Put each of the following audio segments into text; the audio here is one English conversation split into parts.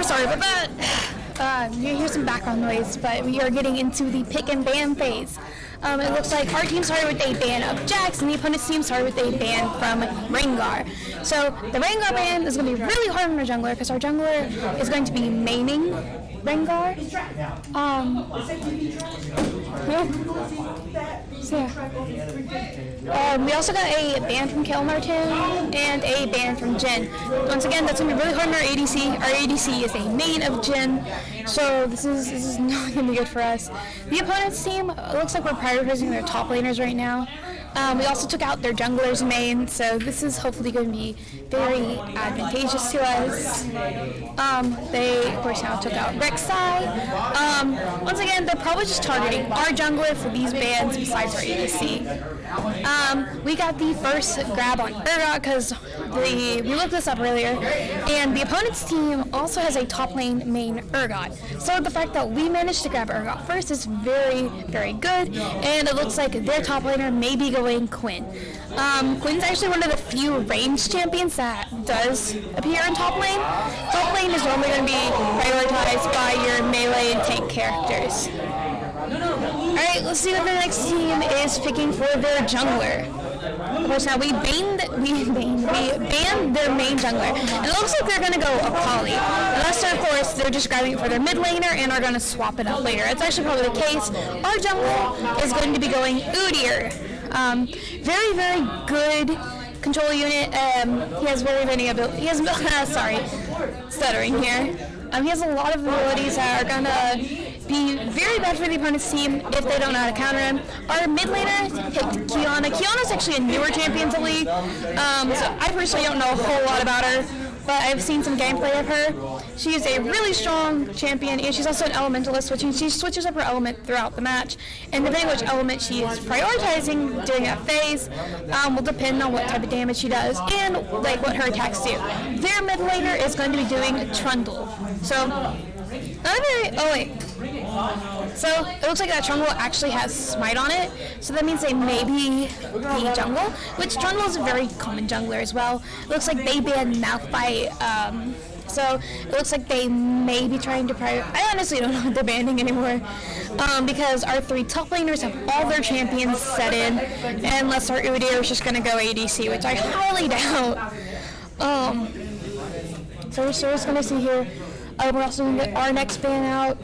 sorry about that. You hear some background noise, but we are getting into the pick and ban phase. It looks like our team started with a ban of Jax, and the opponent's team started with a ban from Rengar. So the Rengar ban is going to be really hard on our jungler, because our jungler is going to be maining Rengar. We also got a ban from Kayle Martin and a ban from Jhin. Once again, that's going to be really hard on our ADC. Our ADC is a main of Jhin, so this is not going to be good for us. The opponent's team, looks like we're prioritizing their top laners right now. We also took out their jungler's main, so this is hopefully going to be very advantageous to us. They, of course, now took out Rek'Sai. Once again, they're probably just targeting our jungler for these bans besides our ADC. We got the first grab on Urgot because we looked this up earlier, and the opponent's team also has a top lane main Urgot. So the fact that we managed to grab Urgot first is very, very good, and it looks like their top laner may be going Quinn. Quinn's actually one of the few ranged champions that does appear in top lane. Top lane is normally going to be prioritized by your melee and tank characters. Alright, let's see what the next team is picking for their jungler. Of course, now we banned their main jungler, and it looks like they're going to go Akali. Unless, of course, they're just grabbing it for their mid laner and are going to swap it out later. It's actually probably the case. Our jungler is going to be going Udyr. Very, very good control unit. He has very many abilities. He has, stuttering here. He has a lot of abilities that are going to be very bad for the opponent's team if they don't know how to counter him. Our mid laner picked Kiana. Kiana's actually a newer champion to League, so I personally don't know a whole lot about her, but I've seen some gameplay of her. She is a really strong champion, and she's also an elementalist, which means she switches up her element throughout the match, and depending which element she is prioritizing during that phase will depend on what type of damage she does and like what her attacks do. Their mid laner is going to be doing Trundle. So, So it looks like that Trundle actually has Smite on it, so that means they may be the jungle, which Trundle is a very common jungler as well. It looks like they banned Malphite, so it looks like they may be trying to I honestly don't know what they're banning anymore, because our three top laners have all their champions set in, unless our Udyr is just going to go ADC, which I highly doubt. So we're just going to see here. We're also going to get our next ban out.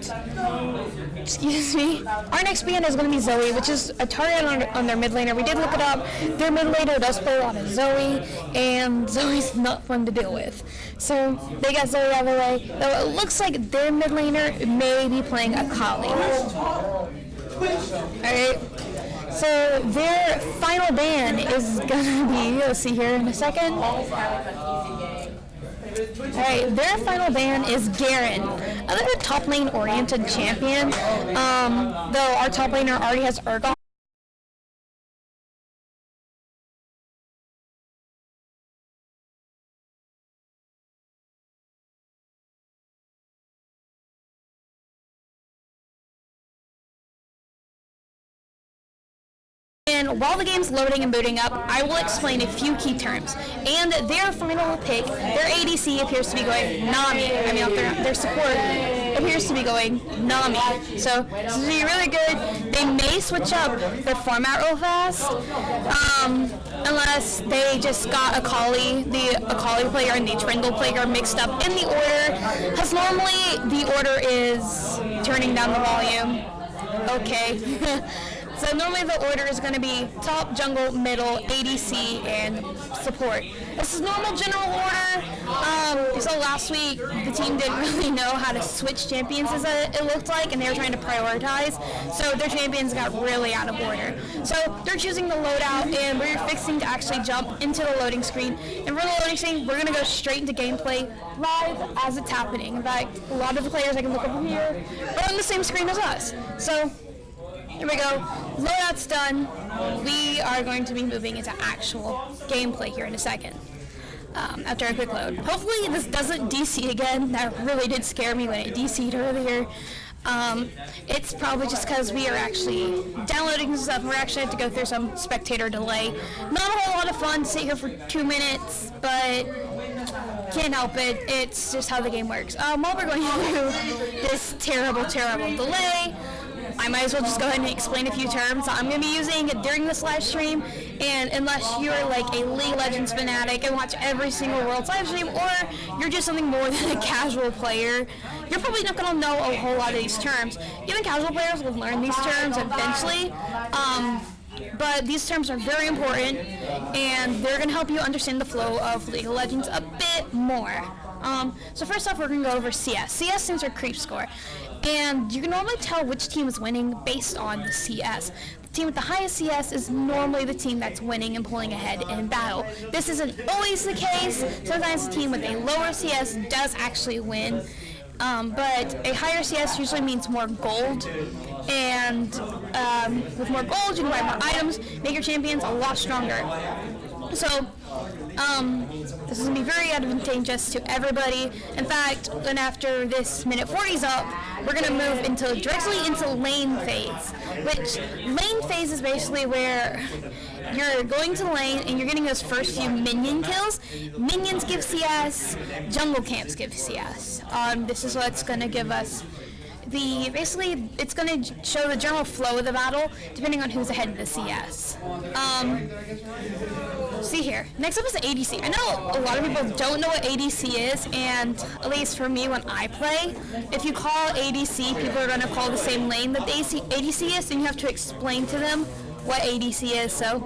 Excuse me. Our next ban is going to be Zoe, which is a target on their mid laner. We did look it up. Their mid laner does play a lot of Zoe, and Zoe's not fun to deal with. So they got Zoe out of the way. Though it looks like their mid laner may be playing Akali. Alright. So their final ban is going to be, let's see here in a second. Alright, their final ban is Garen. Another top lane oriented champion, though our top laner already has Urgot. And while the game's loading and booting up, I will explain a few key terms. And their final pick, their ADC appears to be going Nami. I mean, their support appears to be going Nami. So this is really good. They may switch up their format real fast, unless they just got the Akali player and the Trundle player mixed up in the order, because normally the order is turning down the volume. Okay. So normally the order is going to be top, jungle, middle, ADC, and support. This is normal general order. So last week the team didn't really know how to switch champions as it looked like, and they were trying to prioritize. So their champions got really out of order. So they're choosing the loadout, and we're fixing to actually jump into the loading screen. And for the loading screen, we're going to go straight into gameplay live as it's happening. In fact, a lot of the players I can look over here are on the same screen as us. So here we go. Loadout's done. We are going to be moving into actual gameplay here in a second. After a quick load. Hopefully this doesn't DC again. That really did scare me when it DC'd earlier. It's probably just because we are actually downloading stuff. We're actually have to go through some spectator delay. Not a whole lot of fun to sit here for 2 minutes, but Can't help it. It's just how the game works. While we're going through this terrible delay, I might as well just go ahead and explain a few terms I'm going to be using during this live stream. And unless you're like a League of Legends fanatic and watch every single Worlds live stream, or you're just something more than a casual player, you're probably not going to know a whole lot of these terms. Even casual players will learn these terms eventually. But these terms are very important, and they're going to help you understand the flow of League of Legends a bit more. So first off, we're going to go over CS. CS stands for creep score, and you can normally tell which team is winning based on the CS. The team with the highest CS is normally the team that's winning and pulling ahead in battle. This isn't always the case. Sometimes the team with a lower CS does actually win. But a higher CS usually means more gold, and with more gold you can buy more items, make your champions a lot stronger. So this is going to be very advantageous to everybody. In fact, then after this minute 40's up, we're going to move directly into lane phase, which lane phase is basically where you're going to lane and you're getting those first few minion kills. Minions give CS, jungle camps give CS. This is what's going to give us basically it's going to show the general flow of the battle depending on who's ahead of the CS. See here. Next up is the ADC. I know a lot of people don't know what ADC is, and at least for me when I play, if you call ADC, people are going to call the same lane that the ADC is, and you have to explain to them what ADC is. So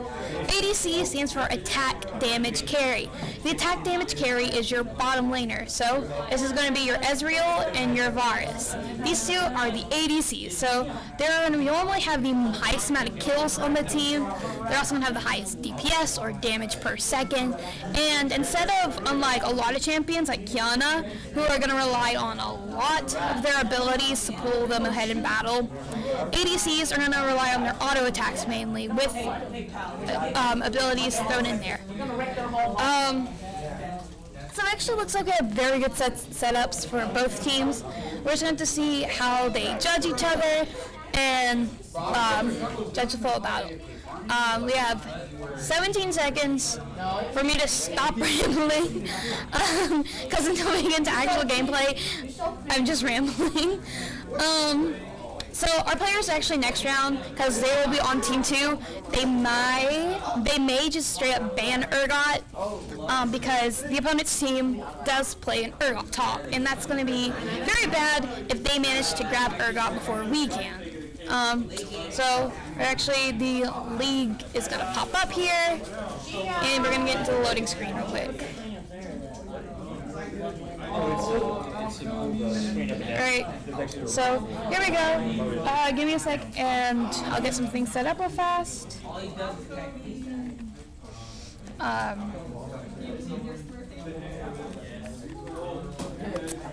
ADC stands for attack damage carry. The attack damage carry is your bottom laner. So this is going to be your Ezreal and your Varus. These two are the ADCs. So they're going to normally have the highest amount of kills on the team. They're also going to have the highest DPS or damage per second. And instead of, unlike a lot of champions like Kiana, who are going to rely on a lot of their abilities to pull them ahead in battle, ADCs are going to rely on their auto attacks mainly, with abilities thrown in there. So it actually looks like we have very good setups for both teams. We're just going to see how they judge each other and judge the flow of battle. We have 17 seconds for me to stop rambling, because until we get into actual gameplay, I'm just rambling. So our players actually next round, because they will be on team 2, they may just straight up ban Urgot, because the opponent's team does play an Urgot top, and that's going to be very bad if they manage to grab Urgot before we can. So actually the league is going to pop up here, and we're going to get into the loading screen real quick. Alright, so here we go. Give me a sec and I'll get some things set up real fast.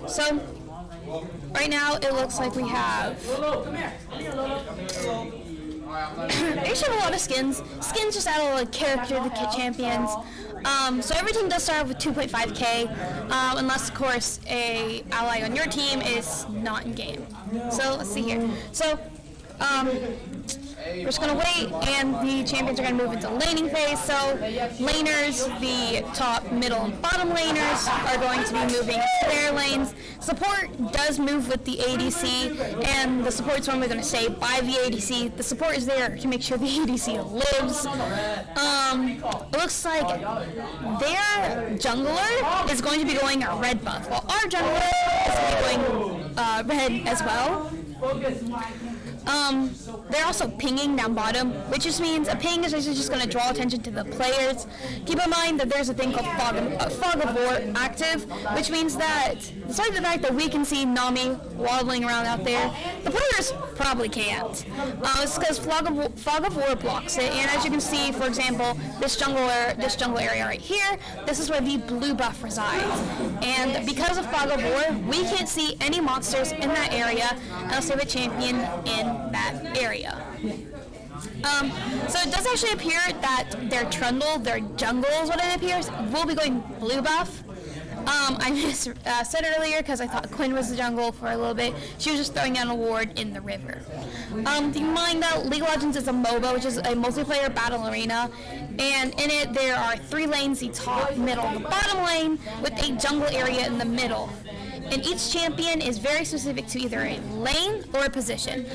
So right now it looks like we have they actually have a lot of skins. Skins just add a little character to the champions. So every team does start with 2.5k, unless of course a ally on your team is not in game. So let's see here. So we're just gonna wait, and the champions are gonna move into laning phase. So laners, the top, middle, and bottom laners are going to be moving into their lanes. Support does move with the ADC, and the support's normally going to stay by the ADC. The support is there to make sure the ADC lives. It looks like their jungler is going to be going a red buff, while our jungler is going to be going red as well. They're also pinging down bottom, which just means a ping is just going to draw attention to the players. Keep in mind that there's a thing called Fog of War active, which means that despite the fact that we can see Nami waddling around out there, the players probably can't. It's because Fog of War blocks it, and as you can see, for example, this jungle area right here, this is where the blue buff resides. And because of Fog of War, we can't see any monsters in that area unless we have a champion in that area. So it does actually appear that their Trundle, their jungle is what it appears, will be going blue buff. I said it earlier because I thought Quinn was the jungle for a little bit. She was just throwing down a ward in the river. Keep in mind that League of Legends is a MOBA, which is a multiplayer battle arena, and in it there are 3 lanes: the top, middle, and the bottom lane, with a jungle area in the middle. And each champion is very specific to either a lane or a position.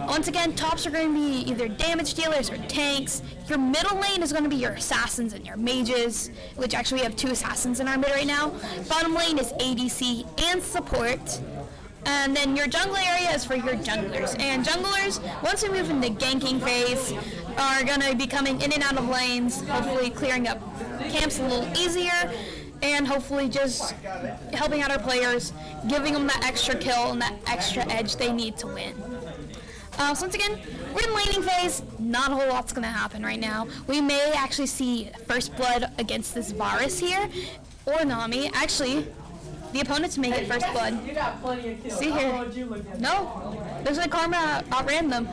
Once again, tops are going to be either damage dealers or tanks. Your middle lane is going to be your assassins and your mages, which actually we have 2 assassins in our mid right now. Bottom lane is ADC and support. And then your jungle area is for your junglers. And junglers, once we move into ganking phase, are going to be coming in and out of lanes, hopefully clearing up camps a little easier, and hopefully just helping out our players, giving them that extra kill and that extra edge they need to win. So once again, we're in laning phase. Not a whole lot's going to happen right now. We may actually see first blood against this Varus here, or Nami. Actually, the opponents may get first blood. See here. No, looks like Karma outran them.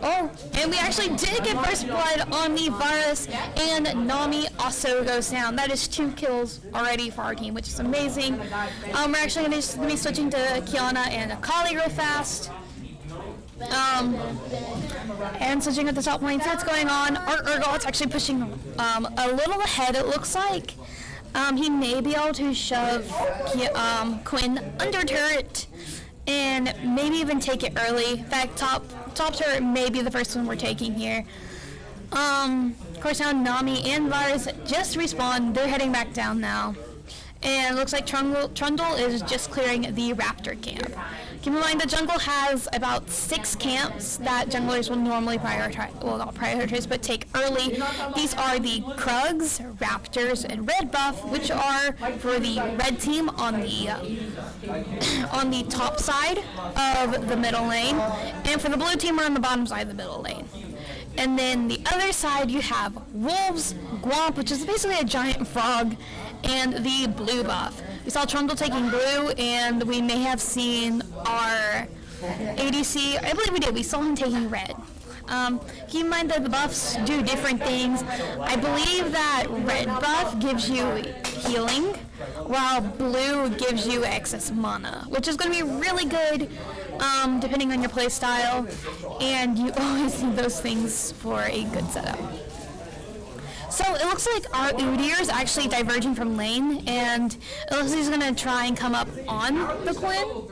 Oh, and we actually did get first blood on the Varus, and Nami also goes down. That is 2 kills already for our team, which is amazing. We're actually going to be switching to Kiana and Akali real fast. And switching at the top lane, so what's going on. Our Urgot's actually pushing a little ahead, it looks like. He may be able to shove Quinn under turret and maybe even take it early. In fact, top turret may be the first one we're taking here. Of course, now Nami and Varus just respawned. They're heading back down now. And it looks like Trundle is just clearing the Raptor camp. Keep in mind the jungle has about 6 camps that junglers will normally prioritize, well not prioritize, but take early. These are the Krugs, Raptors, and Red Buff, which are for the red team on the top side of the middle lane, and for the blue team are on the bottom side of the middle lane. And then the other side you have Wolves, Gwomp, which is basically a giant frog, and the blue buff. We saw Trundle taking blue, and we may have seen our ADC, I believe we did, we saw him taking red. Keep in mind that the buffs do different things. I believe that red buff gives you healing, while blue gives you excess mana, which is going to be really good depending on your play style, and you always need those things for a good setup. So it looks like our Udyr is actually diverging from lane, and it looks like he's going to try and come up on the Quinn.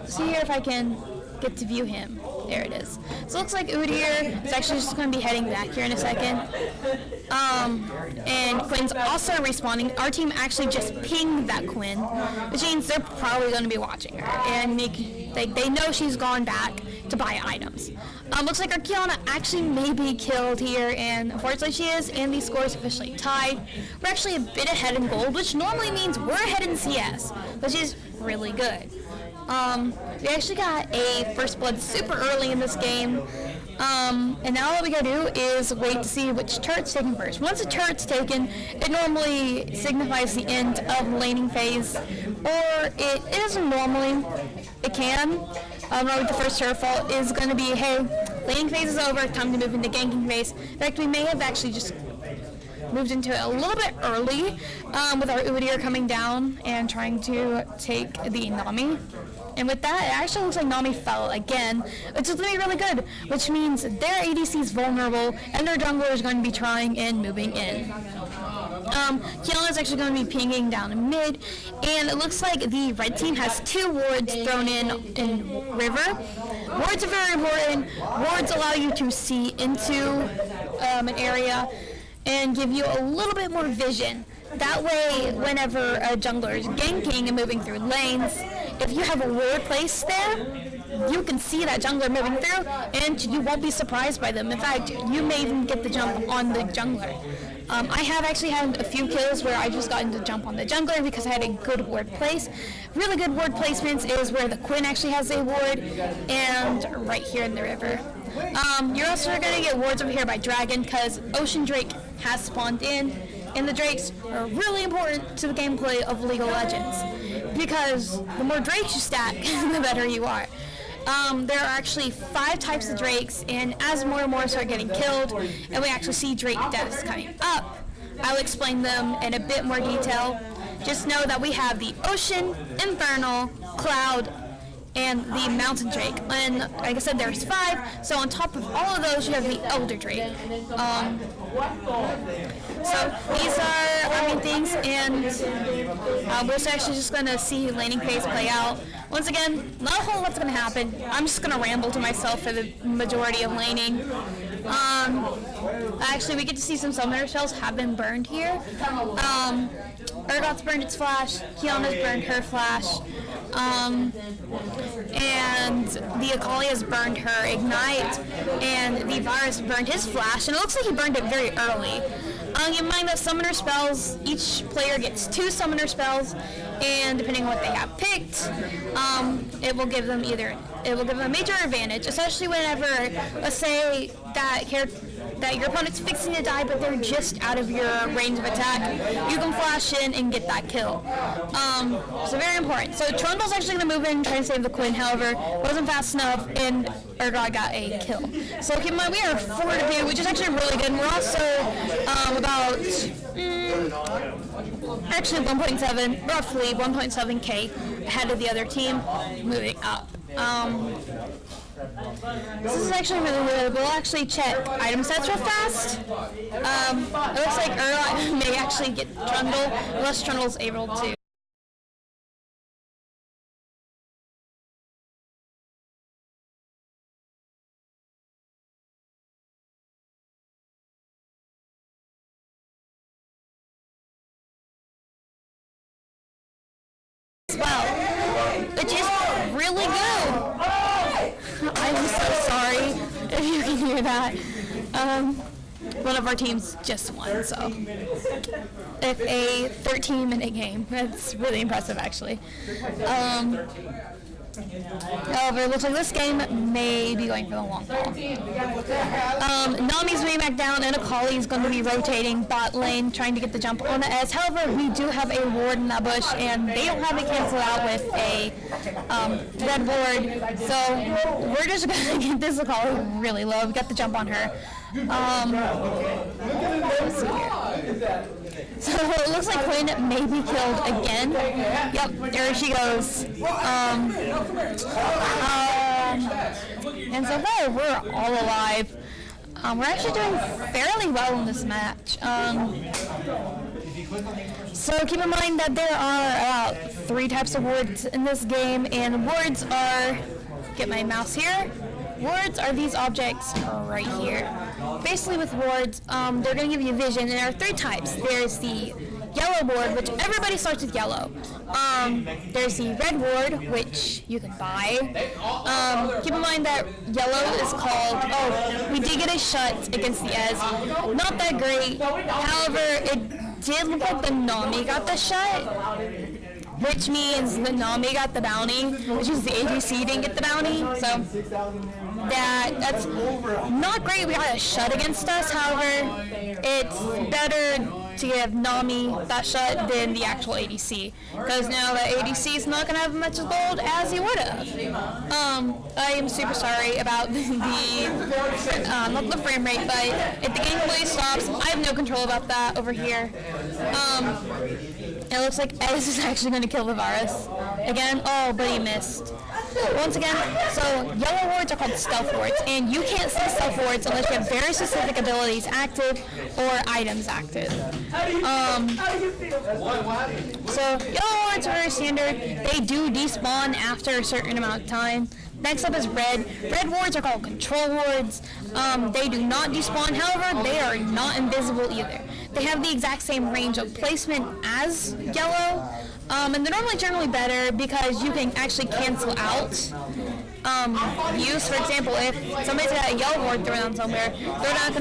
See here if I can get to view him. There it is. So it looks like Udyr is actually just going to be heading back here in a second. And Quinn's also respawning. Our team actually just pinged that Quinn, which means they're probably going to be watching her, and they know she's gone back to buy items. Looks like our Kiana actually may be killed here, and unfortunately she is, and the score is officially tied. We're actually a bit ahead in gold, which normally means we're ahead in CS, which is really good. We actually got a first blood super early in this game, and now what we gotta do is wait to see which turret's taken first. Once a turret's taken, it normally signifies the end of laning phase, or it isn't normally. It can. Normally the first turret fall is going to be, hey, laning phase is over, time to move into ganking phase. In fact, we may have actually just moved into it a little bit early with our Udyr coming down and trying to take the Nami. And with that, it actually looks like Nami fell again, which is going to be really good, which means their ADC is vulnerable and their jungler is going to be trying and moving in. Kiana is actually going to be pinging down in mid, and it looks like the red team has 2 wards thrown in river. Wards are very important. Wards allow you to see into an area and give you a little bit more vision. That way, whenever a jungler is ganking and moving through lanes, if you have a ward placed there, you can see that jungler moving through, and you won't be surprised by them. In fact, you may even get the jump on the jungler. I have actually had a few kills where I just gotten to jump on the jungler because I had a good ward place. Really good ward placements is where the Quinn actually has a ward, and right here in the river. You're also going to get wards over here by Dragon because Ocean Drake has spawned in, and the Drakes are really important to the gameplay of League of Legends because the more Drakes you stack, the better you are. There are actually 5 types of Drakes, and as more and more start getting killed, and we actually see Drake deaths coming up, I'll explain them in a bit more detail. just know that we have the Ocean, Infernal, Cloud, and the Mountain Drake. And like I said, there's 5, so on top of all of those, you have the Elder Drake. So these are our main things, and we're actually just going to see laning phase play out. Once again, not a whole lot's going to happen. I'm just going to ramble to myself for the majority of laning. Actually, we get to see some summoner shells have been burned here. Urgot's burned its flash, Kiana's burned her flash, and the Akali has burned her ignite, and the Virus burned his flash, and it looks like he burned it very early. Keep in mind that summoner spells, each player gets 2 summoner spells, and depending on what they have picked, it will give them a major advantage, especially whenever, let's say that your opponent's fixing to die, but they're just out of your range of attack. You can flash in and get that kill. So very important. So Trundle's actually going to move in, try to save the Quinn. However, wasn't fast enough, and Urgot got a kill. So keep in mind, we are 4-2, which is actually really good. And we're also about actually 1.7, roughly 1.7k ahead of the other team, moving up. This is actually really good. We'll actually check item sets real fast. It looks like Urgot may actually get Trundle, unless Trundle's able to. Well, which is really good. I'm so sorry if you can hear that. One of our teams just won, so it's a 13-minute game. That's really impressive, actually. However, it looks like this game may be going for the long haul. Nami's way back down, and Akali is going to be rotating bot lane, trying to get the jump on the S. However, we do have a ward in that bush, and they don't have it canceled out with a red ward. So we're just going to get this Akali really low. We got the jump on her. Let's see here. So it looks like Quinn may be killed again. Yep, there she goes. And so far, we're all alive. We're actually doing fairly well in this match. So keep in mind that there are about 3 types of wards in this game, and wards are, get my mouse here, wards are these objects right here. Basically with wards, they're going to give you vision, and there are 3 types. There's the yellow ward, which everybody starts with yellow. There's the red ward, which you can buy. Keep in mind that yellow is called, we did get a shut against the Ez. Not that great. However, it did look like the Nami got the shut, which means the Nami got the bounty, which is the ADC didn't get the bounty. So that's not great. We got a shut against us. However, it's better to give Nami that shut than the actual ADC, because now the ADC is not going to have much gold as he would have. I am super sorry about not the frame rate, but if the gameplay stops, I have no control about that over here. It looks like Ez is actually going to kill the virus again. Oh, but he missed. Once again, so yellow wards are called stealth wards, and you can't see stealth wards unless you have very specific abilities active or items active. So yellow wards are very standard. They do despawn after a certain amount of time. Next up is red. Red wards are called control wards. They do not despawn, however, they are not invisible either. They have the exact same range of placement as yellow, and they're normally generally better because you can actually cancel out use. For example, if somebody's got a yellow ward thrown on somewhere, throw down a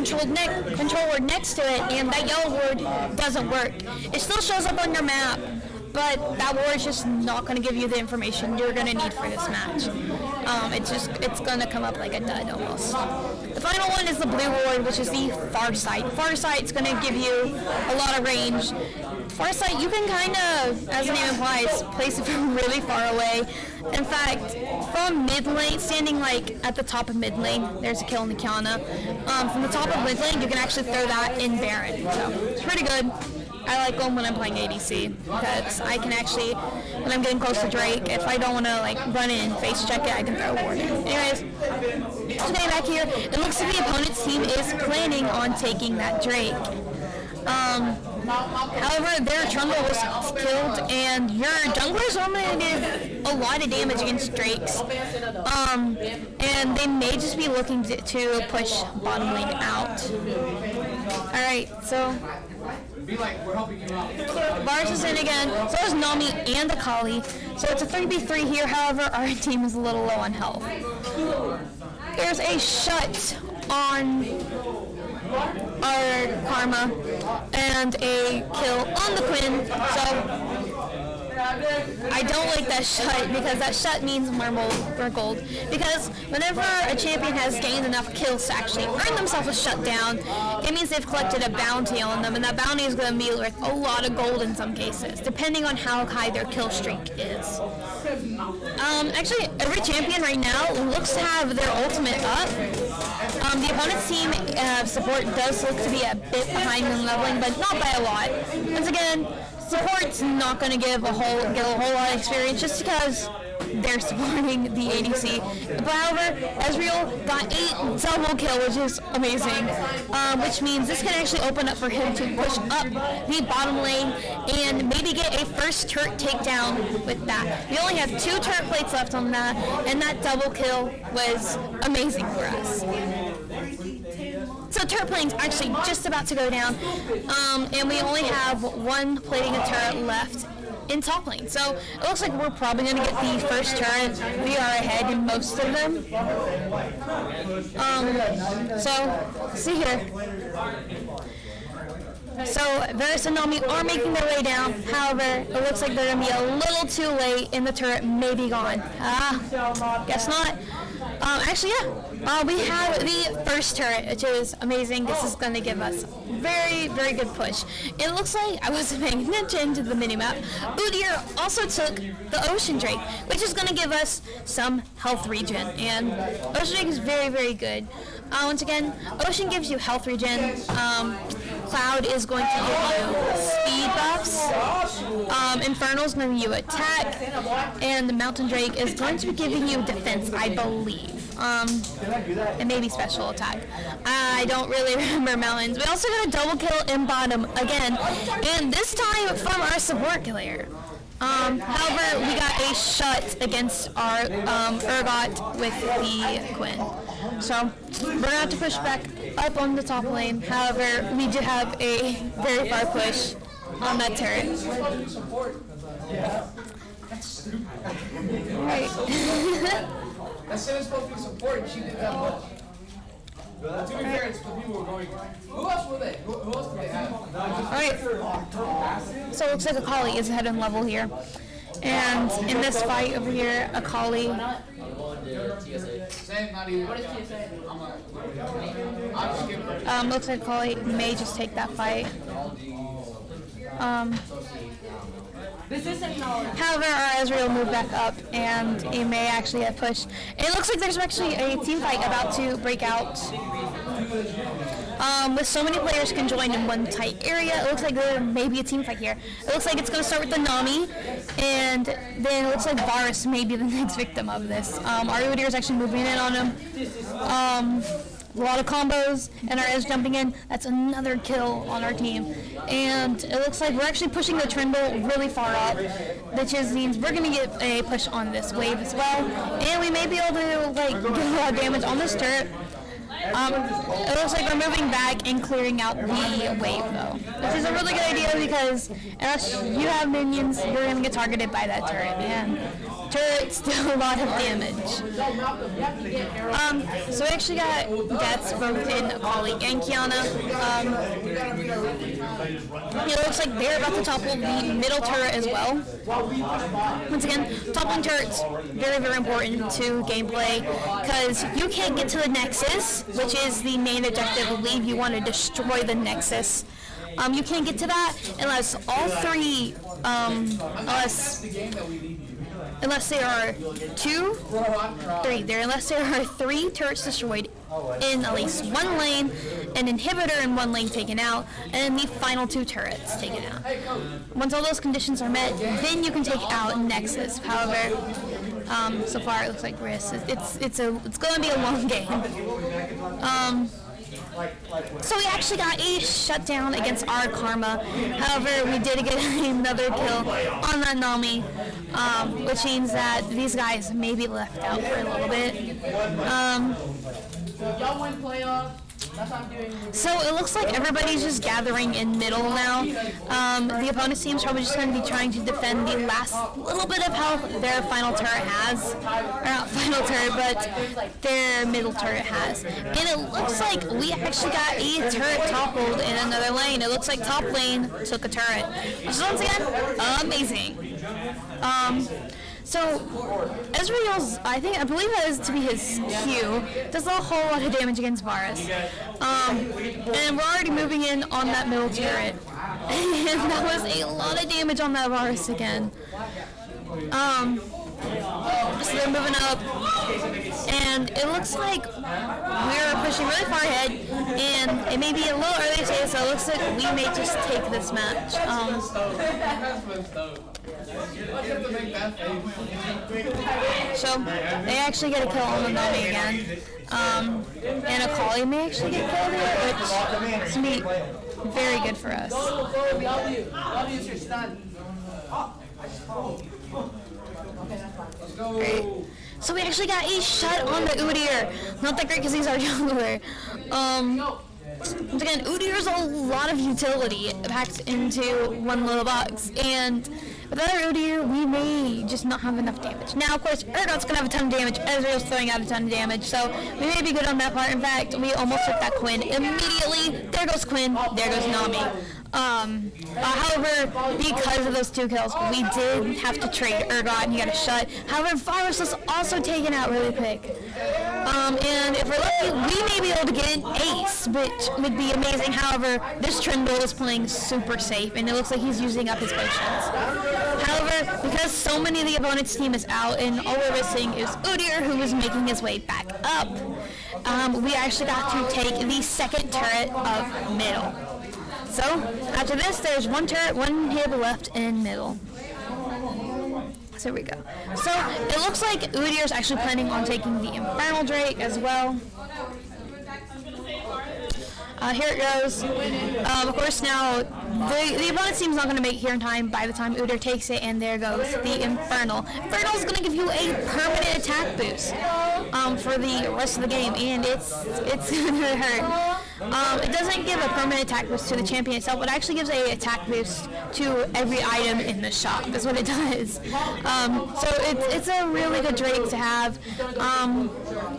control ward next to it, and that yellow ward doesn't work. It still shows up on your map, but that ward is just not going to give you the information you're going to need for this match. It's going to come up like a dud almost. The final one is the blue ward, which is the Farsight. Farsight's going to give you a lot of range. Farsight, you can kind of, as the name implies, place it from really far away. In fact, from mid lane, standing like at the top of mid lane, there's a kill in the Kiana. From the top of mid lane, you can actually throw that in Baron. So it's pretty good. I like them when I'm playing ADC because I can actually, when I'm getting close to Drake, if I don't want to like run in and face check it, I can throw a ward in. Anyways, just getting back here, it looks like the opponent's team is planning on taking that Drake. However, their jungler was killed, and your junglers are going to do a lot of damage against Drakes. And they may just be looking to push bottom lane out. Alright, so Varus is in again, so is Nami and Akali. So it's a 3v3 here, however, our team is a little low on health. There's a shut on our Karma and a kill on the Quinn, so I don't like that shut because that shut means more gold. Because whenever a champion has gained enough kills to actually earn themselves a shutdown, it means they've collected a bounty on them, and that bounty is going to be worth a lot of gold in some cases, depending on how high their kill streak is. Actually, every champion right now looks to have their ultimate up. The opponent's team support does look to be a bit behind in leveling, but not by a lot. Once again, support's not going to get a whole lot of experience just because they're supporting the ADC. But however, Ezreal got a double kill, which is amazing, which means this can actually open up for him to push up the bottom lane and maybe get a first turret takedown with that. We only have 2 turret plates left on that, and that double kill was amazing for us. So turret plating's actually just about to go down, and we only have 1 plating a turret left in top lane. So it looks like we're probably going to get the first turret. We are ahead in most of them. So see here. So Varus and Nami are making their way down. However, it looks like they're going to be a little too late and the turret may be gone. Guess not. Actually, yeah. We have the first turret, which is amazing. This is going to give us very, very good push. It looks like I wasn't paying attention to the minimap. Udyr also took the Ocean Drake, which is going to give us some health regen. And Ocean Drake is very, very good. Once again, Ocean gives you health regen. Cloud is going to give you speed buffs. Infernal is going to give you attack. And the Mountain Drake is going to be giving you defense, I believe. And maybe special attack. I don't really remember mountains. We also got a double kill in bottom again. And this time from our support player. However, we got a shut against our Urgot with the Quinn. So we're going to have to push back up on the top lane. However, we do have a very far push on that turret. Right. That said it's supposed to be support and she did that much. To be fair, it's the people were going. Who else were they? Who else did they have? Alright. So it looks like Akali is ahead in level here. And in this fight over here, Akali. Looks like Akali may just take that fight. However, our Ezreal moved back up, and he may actually have pushed. It looks like there's actually a team fight about to break out. With so many players can join in one tight area, it looks like there may be a team fight here. It looks like it's going to start with the Nami, and then it looks like Varus may be the next victim of this. Our Udyr is actually moving in on him. A lot of combos, and our Ez jumping in. That's another kill on our team. And it looks like we're actually pushing the Trindle really far up, which means we're going to get a push on this wave as well. And we may be able to get a lot of damage on this turret. It looks like we're moving back and clearing out the wave, though, which is a really good idea because unless you have minions, you're going to get targeted by that turret, and turrets do a lot of damage. So we actually got deaths both in Akali and Kiana. It looks like they're about to topple the middle turret as well. Once again, toppling turrets, very, very important to gameplay because you can't get to the Nexus, which is the main objective. I believe you want to destroy the Nexus. You can't get to that unless all three, unless there are three turrets destroyed in at least one lane, an inhibitor in one lane taken out, and the final 2 turrets taken out. Once all those conditions are met, then you can take out Nexus. However, so far it looks like Riss. It's going to be a long game. So we actually got a shutdown against our Karma. However, we did get another kill on that Nami, which means that these guys may be left out for a little bit. Y'all win playoffs. So it looks like everybody's just gathering in middle now. The opponent's team's probably just going to be trying to defend the last little bit of health their final turret has. Or not final turret, but their middle turret has. And it looks like we actually got a turret toppled in another lane. It looks like top lane took a turret. Which is once again amazing. So, Ezreal's, I believe that is to be his Q, does a whole lot of damage against Varus. And we're already moving in on that middle turret. And that was a lot of damage on that Varus again. So they're moving up, and it looks like we're pushing really far ahead, and it may be a little early to say, so it looks like we may just take this match. So they actually get a kill on the Nami again, and Akali may actually get killed here, which is going to be very good for us. Great. So we actually got a shot on the Udyr. Not that great because he's our jungler. Once again, Udyr's a lot of utility packed into one little box, and with other Udyr, we may just not have enough damage. Now, of course, Urgot's going to have a ton of damage. Ezreal's throwing out a ton of damage, so we may be good on that part. In fact, we almost took that Quinn immediately. There goes Quinn. There goes Nami. However, because of those 2 kills, we did have to trade Urgot and he got a shut. However, Varus was also taken out really quick. And if we're lucky, we may be able to get an ace, which would be amazing. However, this Trindle is playing super safe, and it looks like he's using up his potions. However, because so many of the opponent's team is out, and all we're missing is Udyr, who is making his way back up, we actually got to take the second turret of middle. So, after this, there's one turret, one inhibitor left in middle. So here we go. So, it looks like Udyr's actually planning on taking the Infernal Drake as well. Here it goes. Of course, now, the opponent's team's not going to make it here in time by the time Udyr takes it, and there goes the Infernal. Infernal's going to give you a permanent attack boost for the rest of the game, and it's going to hurt. It doesn't give a permanent attack boost to the champion itself, but it actually gives an attack boost to every item in the shop, is what it does. So it's a really good Drake to have.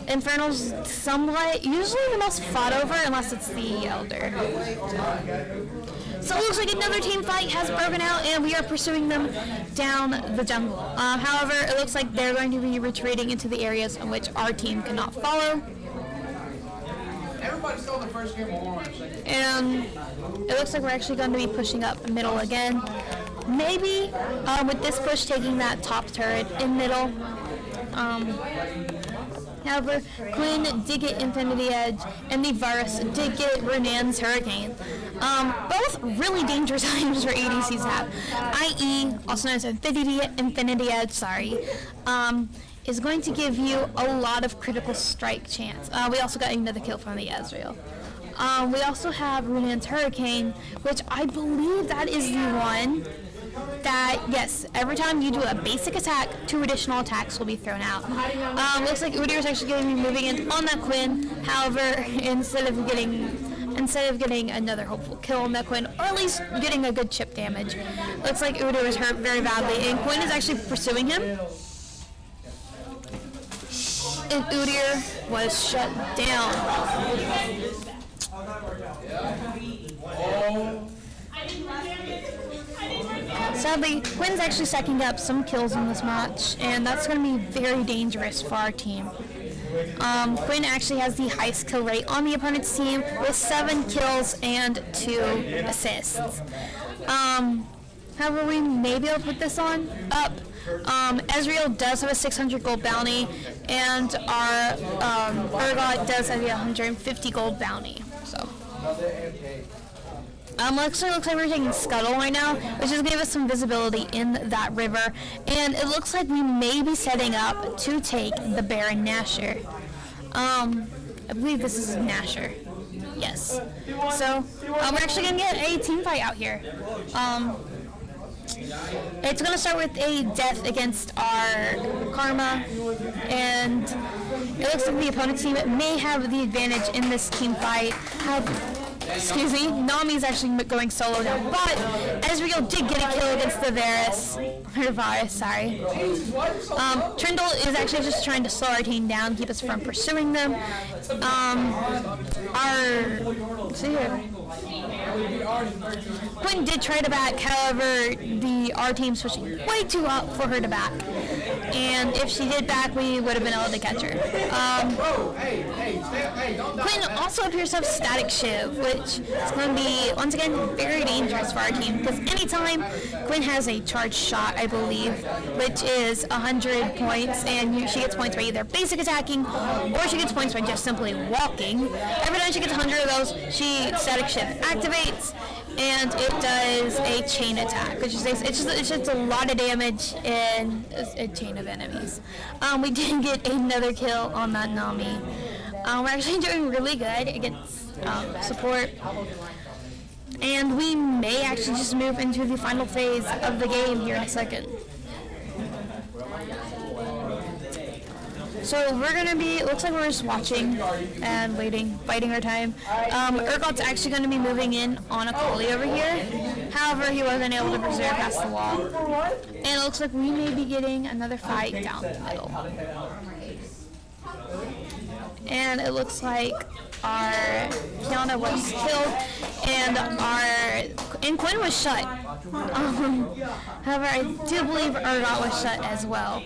Infernal's somewhat, usually the most fought over, unless it's the Elder. So it looks like another team fight has broken out, and we are pursuing them down the jungle. However, it looks like they're going to be retreating into the areas in which our team cannot follow. Everybody stole the first game of Orange. And it looks like we're actually going to be pushing up middle again. Maybe with this push taking that top turret in middle. However, Quinn did get Infinity Edge, and the Varus did get Renan's Hurricane. Both really dangerous items for ADCs to have. IE, also known as Infinity Edge, is going to give you a lot of critical strike chance. We also got another kill from the Ezreal. We also have Renan's Hurricane, which I believe that is the one that, yes, every time you do a basic attack, 2 additional attacks will be thrown out. Looks like Udyr is actually going to be moving in on that Quinn. However, instead of getting another hopeful kill on that Quinn, or at least getting a good chip damage, looks like Udyr was hurt very badly, and Quinn is actually pursuing him. And Udyr was shut down. Sadly, Quinn's actually stacking up some kills in this match, and that's going to be very dangerous for our team. Quinn actually has the highest kill rate on the opponent's team with 7 kills and 2 assists. However, we may be able to put this up. Ezreal does have a 600 gold bounty, and our Urgot does have a 150 gold bounty. So. Actually looks like we're taking Scuttle right now, which is going to give us some visibility in that river. And it looks like we may be setting up to take the Baron Nashor. I believe this is Nashor. Yes. So, we're actually going to get a team fight out here. It's going to start with a death against our Karma, and it looks like the opponent's team may have the advantage in this team fight. Excuse me, Nami's actually going solo now, but Ezreal did get a kill against the Varus, sorry. Trindle is actually just trying to slow our team down, keep us from pursuing them. Quinn did try to back, however, our team switched way too up for her to back. And if she did back, we would have been able to catch her. Quinn also appears to have Static Shiv, which is going to be, once again, very dangerous for our team, because anytime Quinn has a charged shot, I believe, which is 100 points, and she gets points by either basic attacking, or she gets points by just simply walking. Every time she gets 100 of those, she Static Shiv activates, and it does a chain attack, which is it's just a lot of damage in a chain of enemies. We did get another kill on that Nami. We're actually doing really good against support, and we may actually just move into the final phase of the game here in a second. So we're going to be, it looks like we're just watching and waiting, biding our time. Urgot's actually going to be moving in on a Akali over here. However, he wasn't able to preserve past the wall. And it looks like we may be getting another fight down the middle. And it looks like our Kiana was killed, and Quinn was shut. However, I do believe Urgot was shut as well.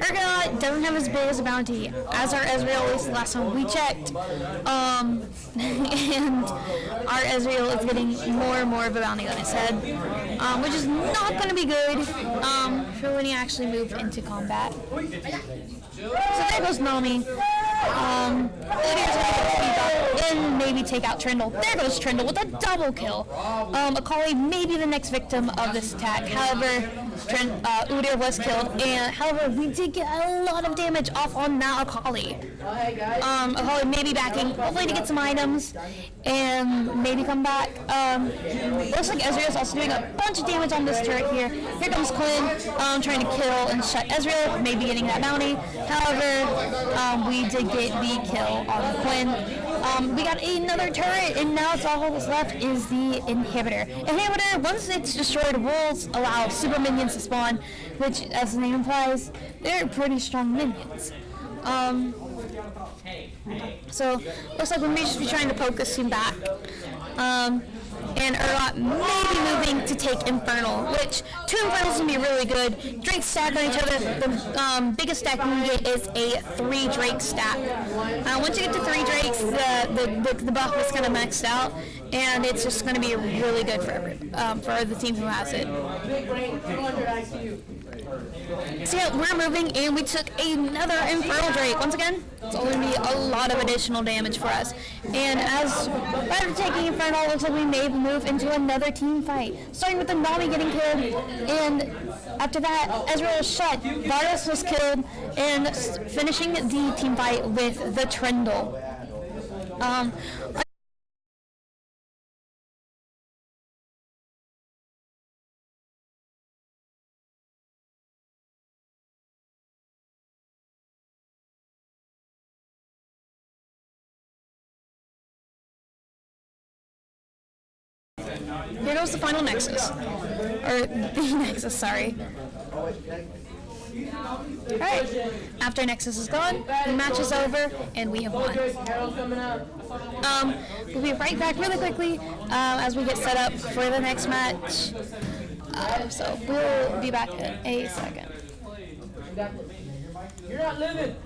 Urgot doesn't have as big as a bounty as our Ezreal, at least the last time we checked. And our Ezreal is getting more and more of a bounty on his head, which is not going to be good for when he actually moves into combat. So there goes Nami. And maybe take out Trindle. There goes Trindle with a double kill. Akali may be the next victim of this attack. However, Udyr was killed, and however, we did get a lot of damage off on that Akali. Akali may be backing, hopefully to get some items, and maybe come back. Looks like Ezreal's also doing a bunch of damage on this turret here. Here comes Quinn, trying to kill and shut Ezreal, maybe getting that bounty. However, we did get the kill on Quinn. We got another turret, and now it's all that's left is the inhibitor. Inhibitor, once it's destroyed, will allow super minions to spawn, which, as the name implies, they're pretty strong minions. So, looks like we may just be trying to poke this team back. And Urgot may be moving to take Infernal, which 2 Infernals can be really good. Drakes stack on each other. The biggest stack you can get is a 3 Drake stack. Once you get to 3 Drakes, the buff is kind of maxed out, and it's just going to be really good for the team who has it. So yeah, we're moving, and we took another Infernal Drake. Once again, it's going to be a lot of additional damage for us. And as after taking Infernal, it looks like we may move into another team fight. Starting with the Nami getting killed, and after that, Ezreal was shut, Varus was killed, and finishing the team fight with the Trindle. Here goes the final Nexus. Or the Nexus, sorry. Alright, after Nexus is gone, the match is over, and we have won. We'll be right back really quickly as we get set up for the next match. So we'll be back in a second. You're not living.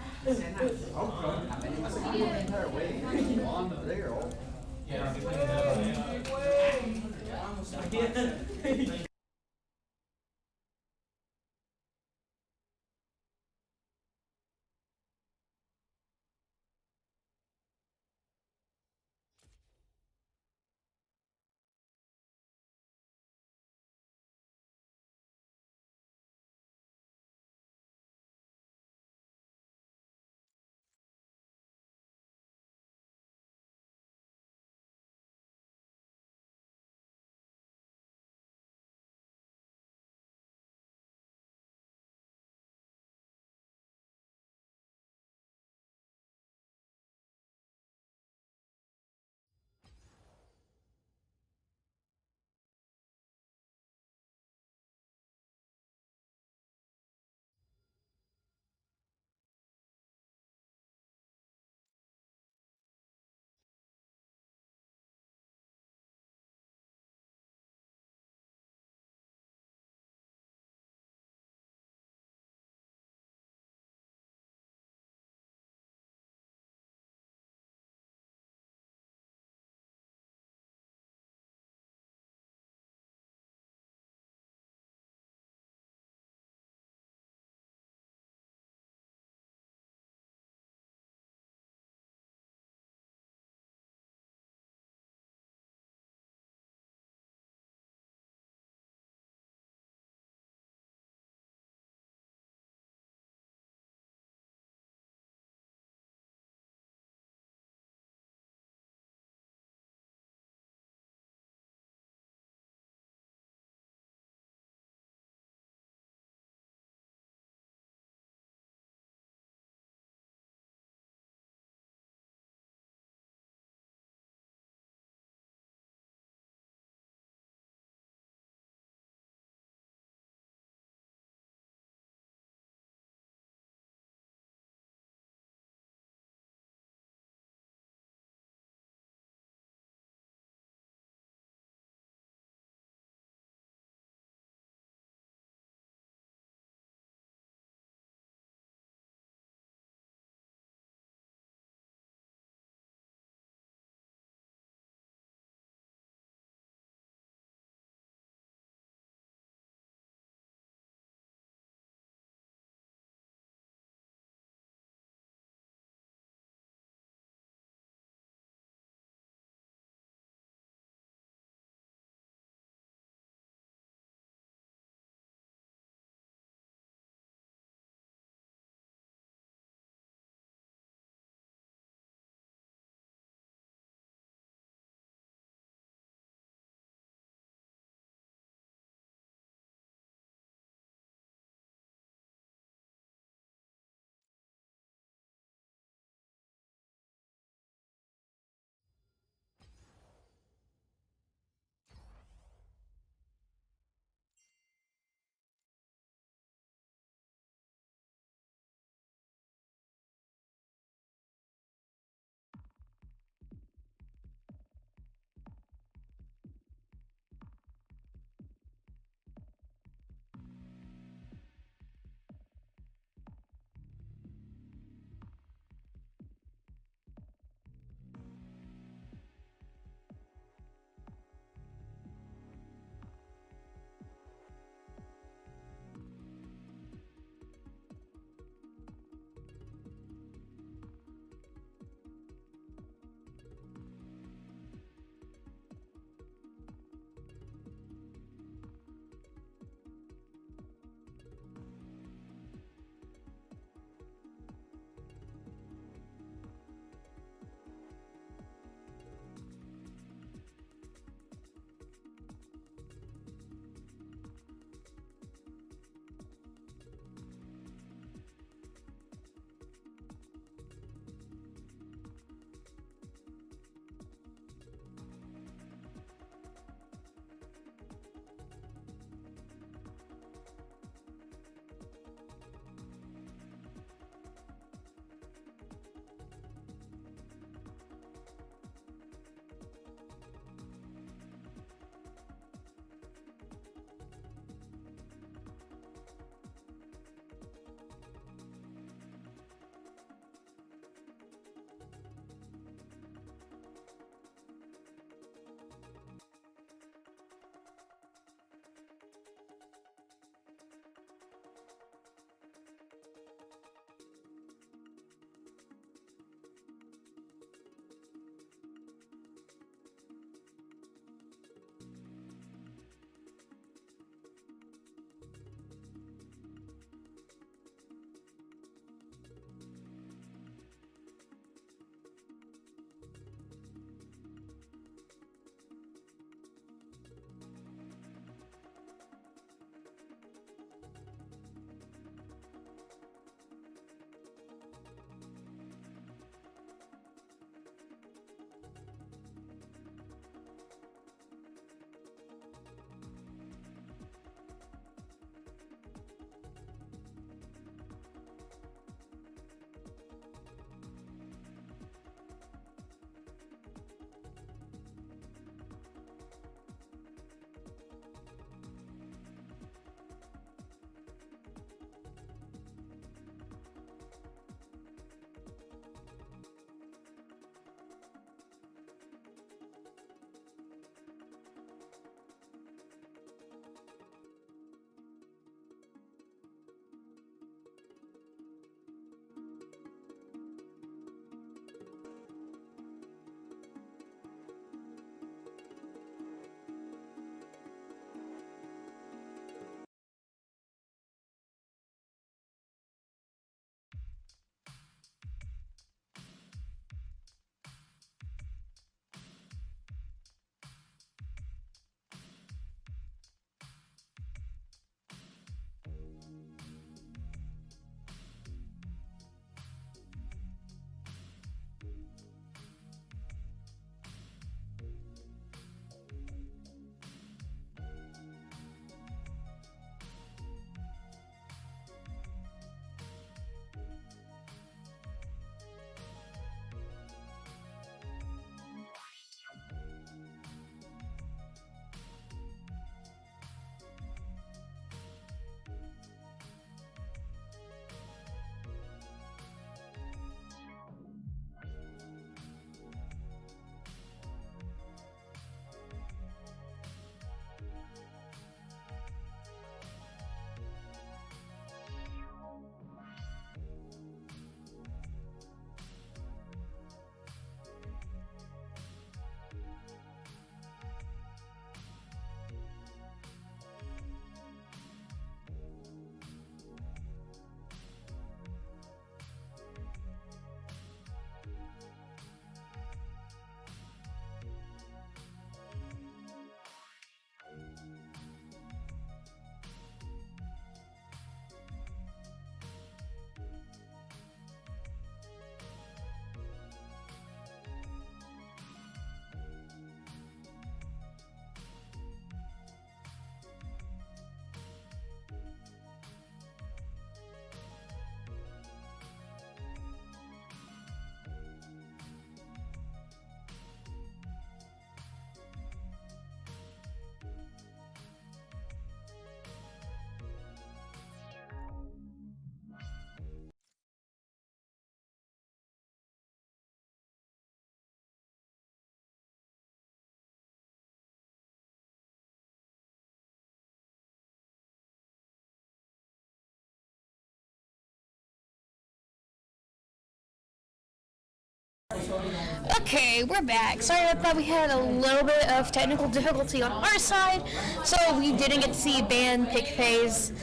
Okay, we're back. Sorry about that. We had a little bit of technical difficulty on our side, so we didn't get to see band pick phase.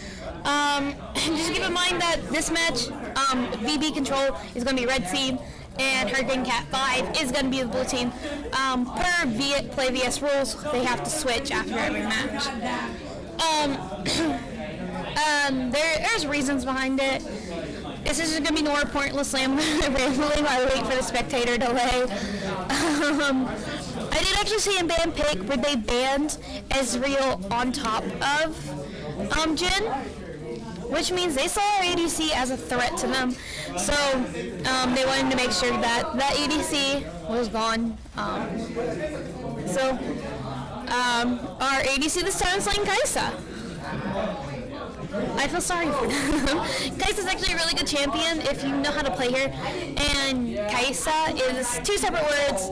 Just keep in mind that this match, VB Control is going to be red team, and Hurricane Cat 5 is going to be the blue team. Per Play VS rules, they have to switch after every match. There's reasons behind it. This is going to be more pointlessly. I'm rambling while I wait for the spectator delay. I did actually see a band pick where they banned Ezreal on top of Jin, which means they saw our ADC as a threat to them. So they wanted to make sure that that ADC was gone. Our ADC this time is playing Kai'Sa. I feel sorry for them. Kai'Sa's actually a really good champion if you know how to play her. And Kai'Sa is two separate words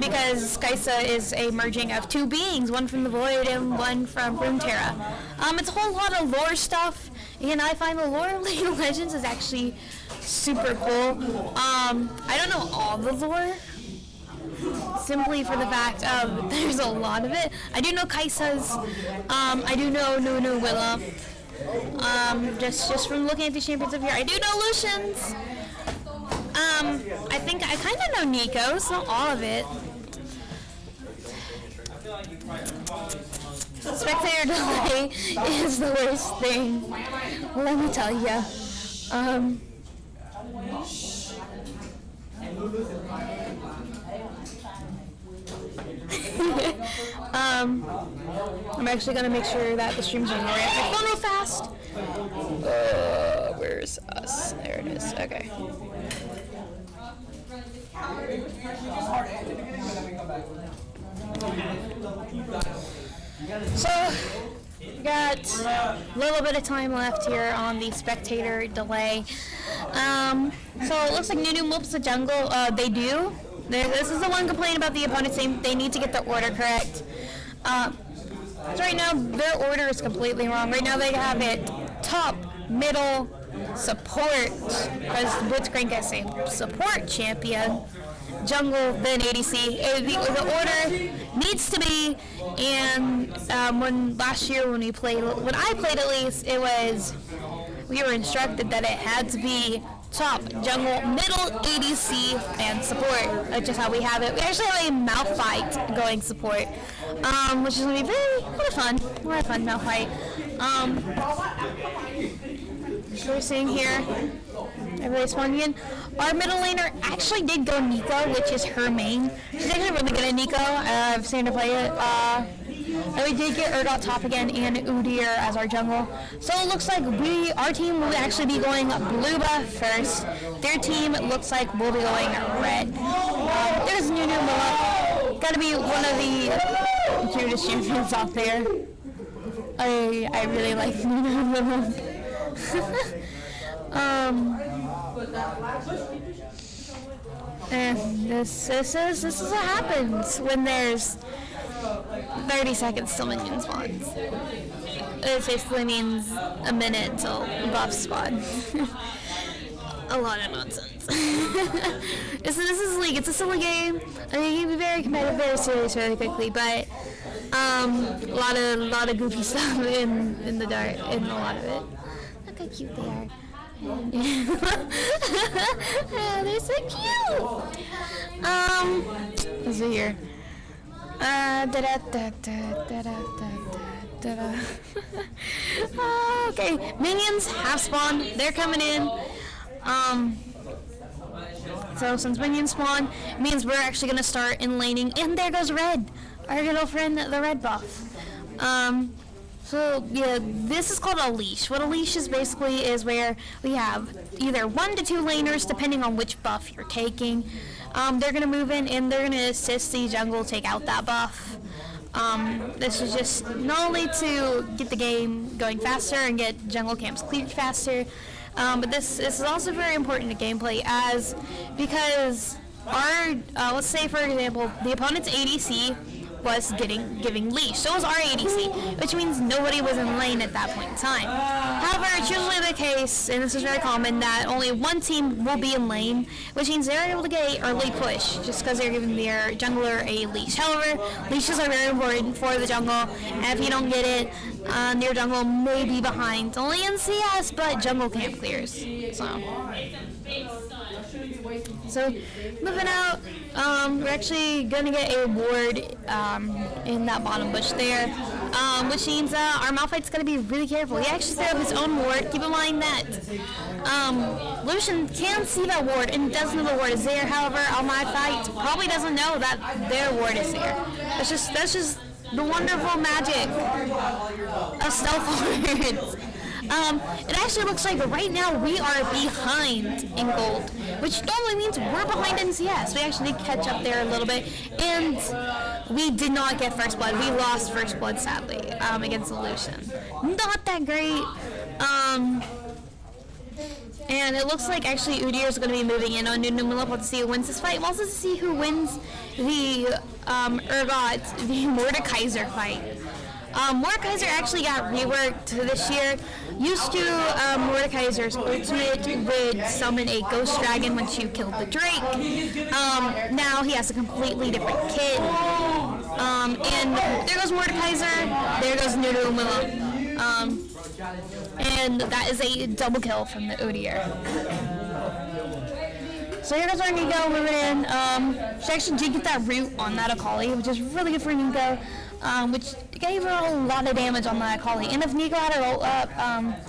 because Kai'Sa is a merging of two beings, one from the Void and one from Runeterra. It's a whole lot of lore stuff, and I find the lore of League of Legends is actually super cool. I don't know all the lore, simply for the fact of there's a lot of it. I do know Kai'Sa's, I do know Nunu Willa. Just from looking at the champions up here, I do know Lucian's. I think I kind of know Nico's, not all of it. Spectator delay is the worst thing. Let me tell you. I'm actually gonna make sure that the stream's on my phone real fast. Where's us? There it is. Okay. So, we got a little bit of time left here on the spectator delay. So it looks like Nunu moves the jungle. They do. This is the one complaint about the opponent's team. They need to get the order correct. So right now, their order is completely wrong. Right now, they have it top, middle, support, because Blitzcrank is a support champion, jungle, then ADC. The order needs to be, and when I played at least, we were instructed that it had to be top, jungle, middle, ADC, and support, which is how we have it. We actually have a mouth fight going support, which is going to be very kind of fun. We're a fun mouth fight. So we're seeing here, everybody's spawning in. Our middle laner actually did go Nico, which is her main. She's actually really good at Nico. I've seen her play it. And we did get Urgot top again and Udyr as our jungle. So it looks like our team will actually be going blue buff first. Their team, it looks like, will be going red. There's Nunu Milla. Gotta be one of the cutest champions out there. I really like Nunu Milla. And this is what happens when there's 30 seconds till minion spawns. It basically means a minute till buff spawn. A lot of nonsense. This is League. It's a silly game. I mean, you can be very competitive, very serious, really quickly, but a lot of goofy stuff in the dark, in a lot of it. Look how cute they are. Yeah, they're so cute. Let's see here. Okay, minions have spawned. They're coming in. So since minions spawn, it means we're actually gonna start in laning. And there goes Red, our little friend, the red buff. So yeah, this is called a leash. What a leash is basically is where we have either 1 to 2 laners, depending on which buff you're taking. They're gonna move in and they're gonna assist the jungle take out that buff. This is just not only to get the game going faster and get jungle camps cleared faster, but this is also very important to gameplay because our, let's say for example, the opponent's ADC was giving leash. So was our ADC, which means nobody was in lane at that point in time. However, it's usually the case, and this is very common, that only one team will be in lane, which means they're able to get an early push just because they're giving their jungler a leash. However, leashes are very important for the jungle, and if you don't get it, your jungle may be behind. Only in CS, but jungle camp clears. So moving out, we're actually going to get a ward in that bottom bush there, which means our Malphite's going to be really careful. He actually set up his own ward. Keep in mind that Lucian can see that ward and does know the ward is there. However, our Malphite probably doesn't know that their ward is there. That's just the wonderful magic of stealth wards. It actually looks like right now we are behind in gold, which normally means we're behind in CS. We actually did catch up there a little bit, and we did not get first blood. We lost first blood, sadly, against the Lucian. Not that great. And it looks like actually Udyr is going to be moving in on Nunu to see who wins this fight, and also to see who wins the the Mordekaiser fight. Mordekaiser actually got reworked this year. Used to, Mordekaiser's ultimate would summon a ghost dragon once you killed the Drake. Now he has a completely different kit. And there goes Mordekaiser, there goes Nunu. And that is a double kill from the Udyr. So here goes our Nico moving in. She actually did get that root on that Akali, which is really good for Nico, which gave her a lot of damage on that Akali. And if Nico had her ult up,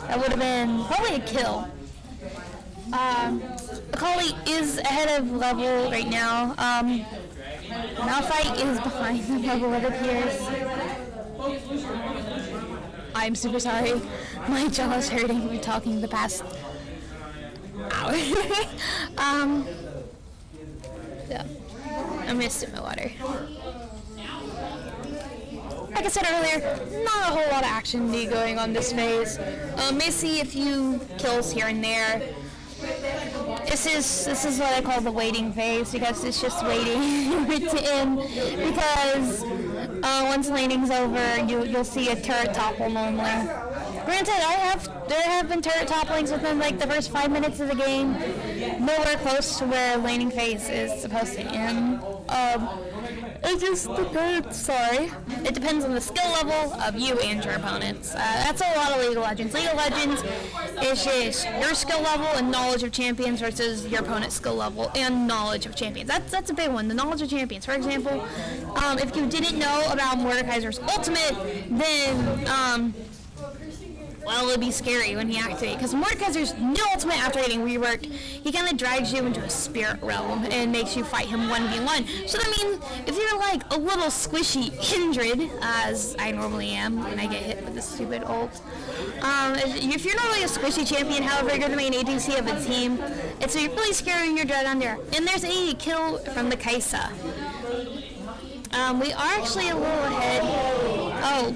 that would have been probably a kill. Akali is ahead of level right now. Malphite is behind the level, it appears. I'm super sorry. My jaw is hurting from talking the past hour. Yeah. I'm gonna sip my water. Like I said earlier, not a whole lot of action going on this phase. May see a few kills here and there. This is what I call the waiting phase, because it's just waiting for it to end. Because once laning's over, you'll see a turret topple normally. Granted, there have been turret topplings within like the first 5 minutes of the game. Nowhere close to where laning phase is supposed to end. It just depends, sorry. It depends on the skill level of you and your opponents. That's a lot of League of Legends. League of Legends is just your skill level and knowledge of champions versus your opponent's skill level and knowledge of champions. That's a big one, the knowledge of champions. For example, if you didn't know about Mordekaiser's ultimate, then, well, it'd be scary when he activates, because Mordekaiser's new ultimate after getting reworked, he kind of drags you into a spirit realm and makes you fight him 1v1. So that means if you're like a little squishy kindred, as I normally am when I get hit with this stupid ult, if you're not really a squishy champion, however, you're the main ADC of the team, it's really scary when you're dragged down there. And there's a kill from the Kaisa. We are actually a little ahead. Oh.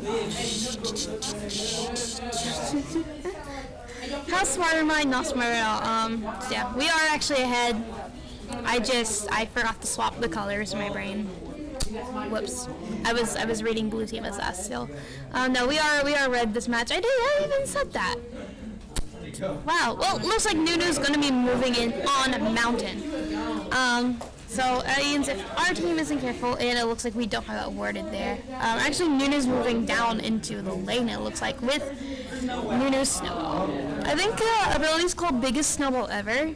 How smart am I? Not smart at all. Yeah, we are actually ahead. I forgot to swap the colors in my brain. Whoops. I was reading blue team as us still. No, we are red this match. I even said that. Wow. Well, looks like Nunu's gonna be moving in on Mountain. So that means if our team isn't careful, and it looks like we don't have that worded there. Actually, Nunu's moving down into the lane, it looks like, with Nunu's Snowball. I think the ability is called Biggest Snowball Ever.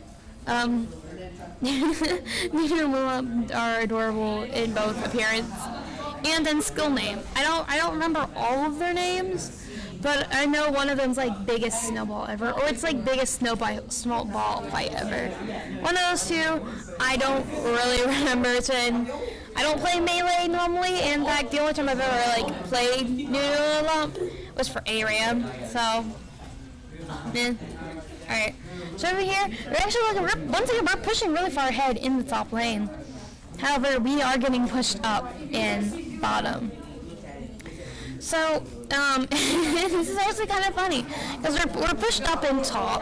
Nunu and Lula are adorable in both appearance and in skill name. I don't remember all of their names, but I know one of them's like Biggest Snowball Ever, or it's like Biggest Snowball Fight Ever. One of those two, I don't really remember. I don't play Melee normally, and in fact, the only time I've ever like played Nunu Lump was for ARAM, so, Alright, so over here, we're actually once again, we're pushing really far ahead in the top lane. However, we are getting pushed up in bottom. So, this is actually kind of funny, because we're pushed up in top,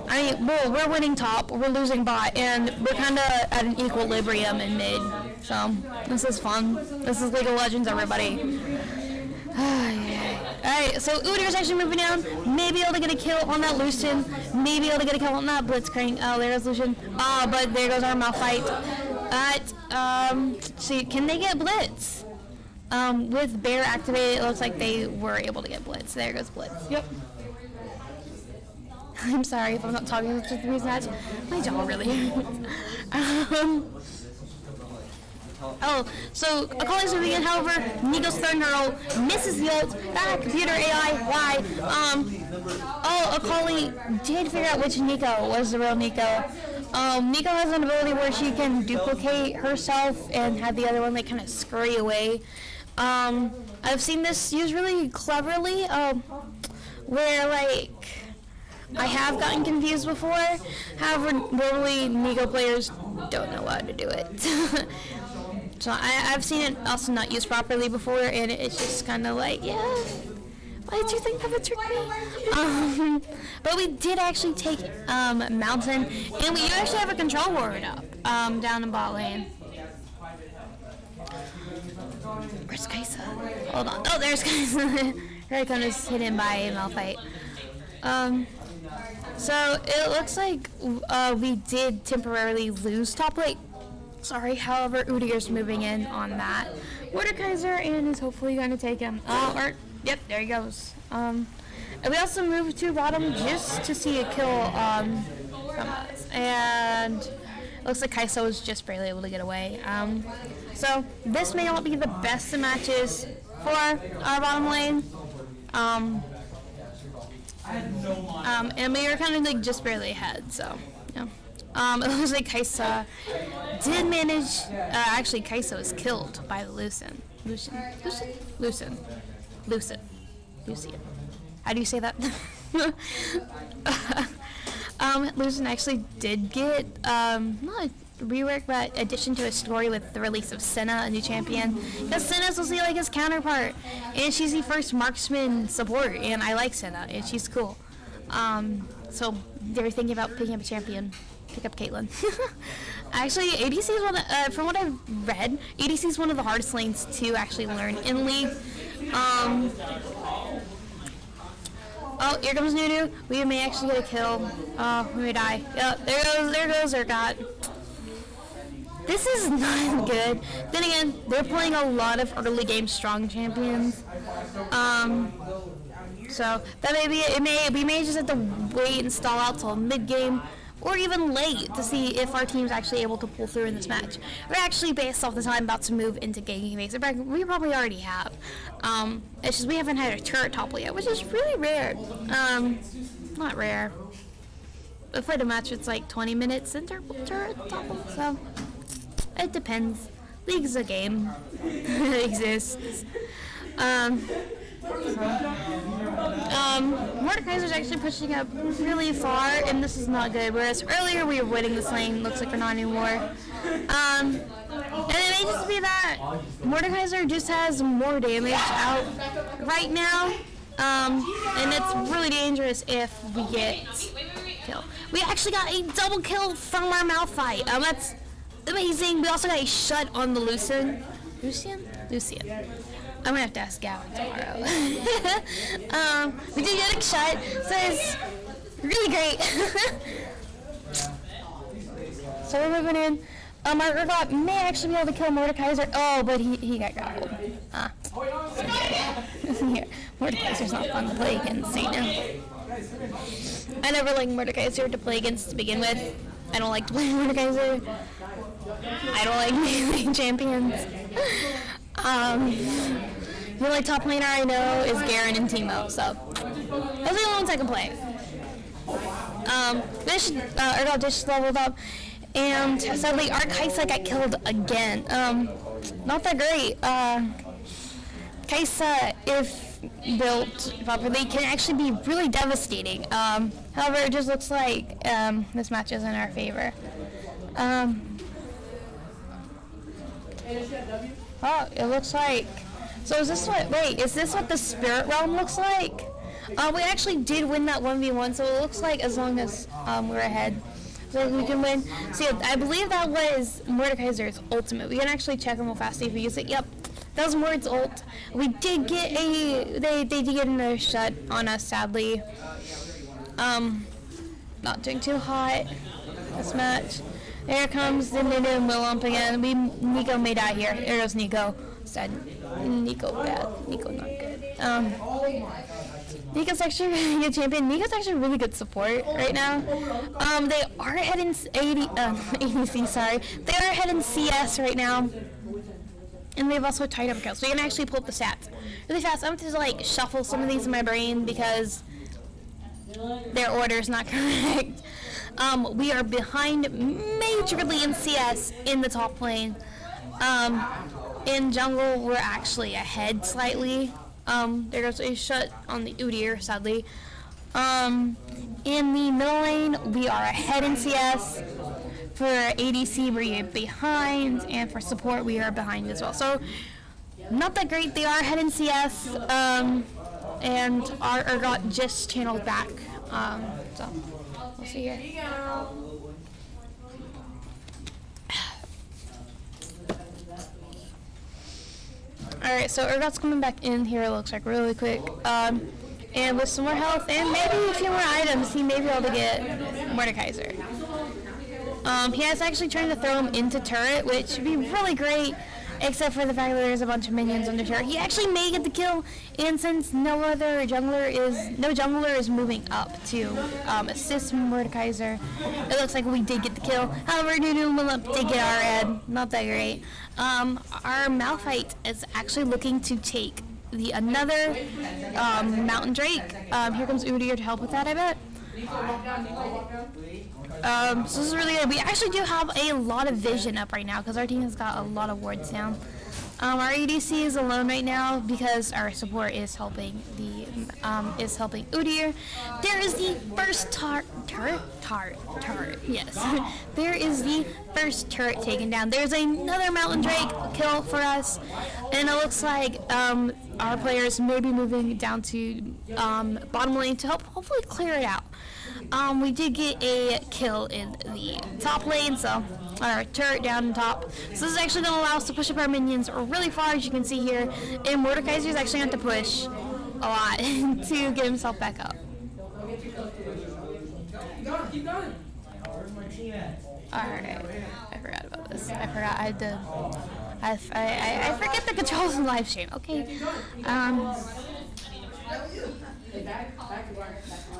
I mean, well, we're winning top, we're losing bot, and we're kind of at an equilibrium in mid. So this is fun. This is League of Legends, everybody. Alright, so Udyr's actually moving down. Maybe able to get a kill on that Lucian. Maybe able to get a kill on that Blitzcrank. Oh, there's Lucian. Oh, but there goes our Malphite. See, can they get Blitz? With Bear activated, it looks like they were able to get Blitz. There goes Blitz. Yep. I'm sorry if I'm not talking with the reason that my jaw really hurts. Oh, so Akali's moving in, however, Nico's Thunder Roll misses the ult. Computer AI, why? Oh, Akali did figure out which Nico was the real Nico. Nico has an ability where she can duplicate herself and have the other one like kind of scurry away. I've seen this used really cleverly, where like I have gotten confused before. However, normally Nico players don't know how to do it. So I've seen it also not used properly before, and it's just kind of like, yeah, why did you think that would trick me? But we did actually take Mountain, and we do actually have a control ward up down in bot lane. Where's Kaisa? Hold on. Oh, there's Kaisa. Raycon is hidden by a Malphite. So it looks like we did temporarily lose top lane. Sorry, however, Udyr's moving in on that. Mordekaiser and is hopefully going to take him. Yep, there he goes. And we also moved to bottom just to see a kill from us. And it looks like Kai'Sa was just barely able to get away. So this may not be the best of matches for our bottom lane. And we were kind of like just barely ahead, so yeah. It looks like Kai'Sa did manage. Actually, Kai'Sa was killed by the Lucian. Lucian. How do you say that? Lucian actually did get not a rework, but addition to his story with the release of Senna, a new champion. Because Senna's also like his counterpart, and she's the first marksman support, and I like Senna, and she's cool. So they were thinking about picking up a champion. Pick up Caitlyn. Actually, ADC is one of, from what I've read, ADC is one of the hardest lanes to actually learn in League. Oh, here comes Nunu. We may actually get a kill. Oh, we may die. Yep, there goes Urgot. This is not good. Then again, they're playing a lot of early game strong champions. So that may be it. We may just have to wait and stall out till mid game, or even late, to see if our team's actually able to pull through in this match. We're actually, based off the time, about to move into ganking phase. We probably already have. It's just we haven't had a turret topple yet, which is really rare. Not rare. I played a match that's like 20 minutes in turret topple, so it depends. League's a game. It exists. Mordekaiser's actually pushing up really far, and this is not good. Whereas earlier we were winning this lane, looks like we're not anymore. And it may just be that Mordekaiser just has more damage out right now, and it's really dangerous if we get killed. We actually got a double kill from our Malphite. That's amazing. We also got a shut on the Lucian. I'm gonna have to ask Gavin tomorrow. We did get a shot, so it's really great. So we're moving in. Our Urgot may actually be able to kill Mordekaiser. Oh, but he got grappled. Yeah, Mordekaiser's not fun to play against, you know. I never liked Mordekaiser to play against to begin with. I don't like to play Mordekaiser. I don't like melee champions. The only top laner I know is Garen and Teemo, so those are the only ones I can play. Urgot just leveled up, and sadly our Kai'Sa got killed again. Not that great. Kai'Sa, if built properly, can actually be really devastating. However, it just looks like this match is in our favor. Oh, it looks like. So is this what? Wait, is this what the Spirit Realm looks like? We actually did win that 1v1, so it looks like as long as we're ahead, so we can win. So yeah, I believe that was Mordekaiser's ultimate. We can actually check him real fast, see if we use it. Yep, that was Mord's ult. We did get they did get another shot on us, sadly. Not doing too hot this match. There comes the Nunu and Willump again. Nico may die here. There goes Nico. Sad. Nico bad. Nico not good. Nico's actually a really good champion. Nico's actually really good support right now. They are ahead in ADC, sorry. They are ahead in CS right now. And they've also tied up kills. So you can actually pull up the stats really fast. I'm going to like shuffle some of these in my brain because their order is not correct. We are behind majorly in CS in the top lane. In jungle, we're actually ahead slightly. There goes a shot on the Udyr, sadly. In the middle lane, we are ahead in CS. For ADC, we're behind, and for support, we are behind as well. So, not that great. They are ahead in CS, and our Urgot just channeled back. So, we'll see here. Alright, so Urgot's coming back in here, it looks like, really quick. And with some more health and maybe a few more items, he may be able to get Mordekaiser. He is actually trying to throw him into turret, which would be really great, except for the fact that there's a bunch of minions on the turret. He actually may get the kill, and since no jungler is moving up to assist Mordekaiser, it looks like we did get the kill. However, Nunu did get our red, not that great. Our Malphite is actually looking to take another Mountain Drake. Here comes Udyr to help with that, I bet. So this is really good. We actually do have a lot of vision up right now because our team has got a lot of wards down. Our ADC is alone right now because our support is helping Udyr. There is the first turret. Yes, there is the first turret taken down. There's another Mountain Drake kill for us, and it looks like our players may be moving down to bottom lane to help hopefully clear it out. We did get a kill in the top lane, so our turret down on top. So this is actually going to allow us to push up our minions really far, as you can see here. And Mordekaiser is actually going to have to push a lot to get himself back up. Alright, I forgot about this. I forgot I had to. I forget the controls in live stream. Okay.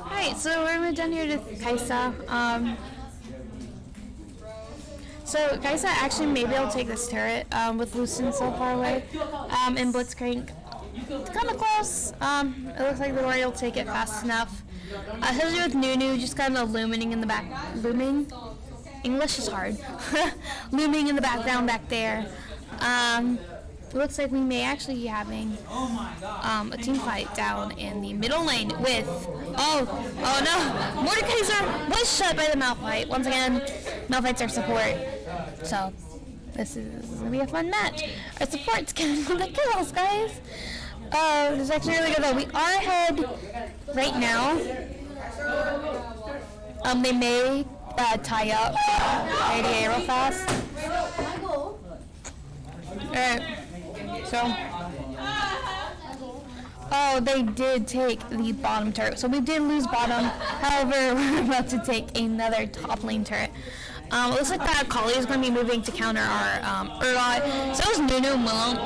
Alright, so we're down here to Kaisa. So Kaisa actually may be able to take this turret with Lucian so far away. And Blitzcrank, kind of close. It looks like the Warrior will take it fast enough. He'll do with Nunu, just kind of looming in the back. Looming? English is hard. Looming in the background back there. Looks like we may actually be having a team fight down in the middle lane with, oh no, Mordekaiser was shot by the Malphite. Once again, Malphites are support, so this is gonna be a fun match. Our support's getting the kills, guys. This is actually really good though. We are ahead right now. They may tie up ADA real fast. Alright. So, oh, they did take the bottom turret. So we did lose bottom. However, we're about to take another top lane turret. It looks like that Kali is going to be moving to counter our Urgot. So is Nunu and Willump.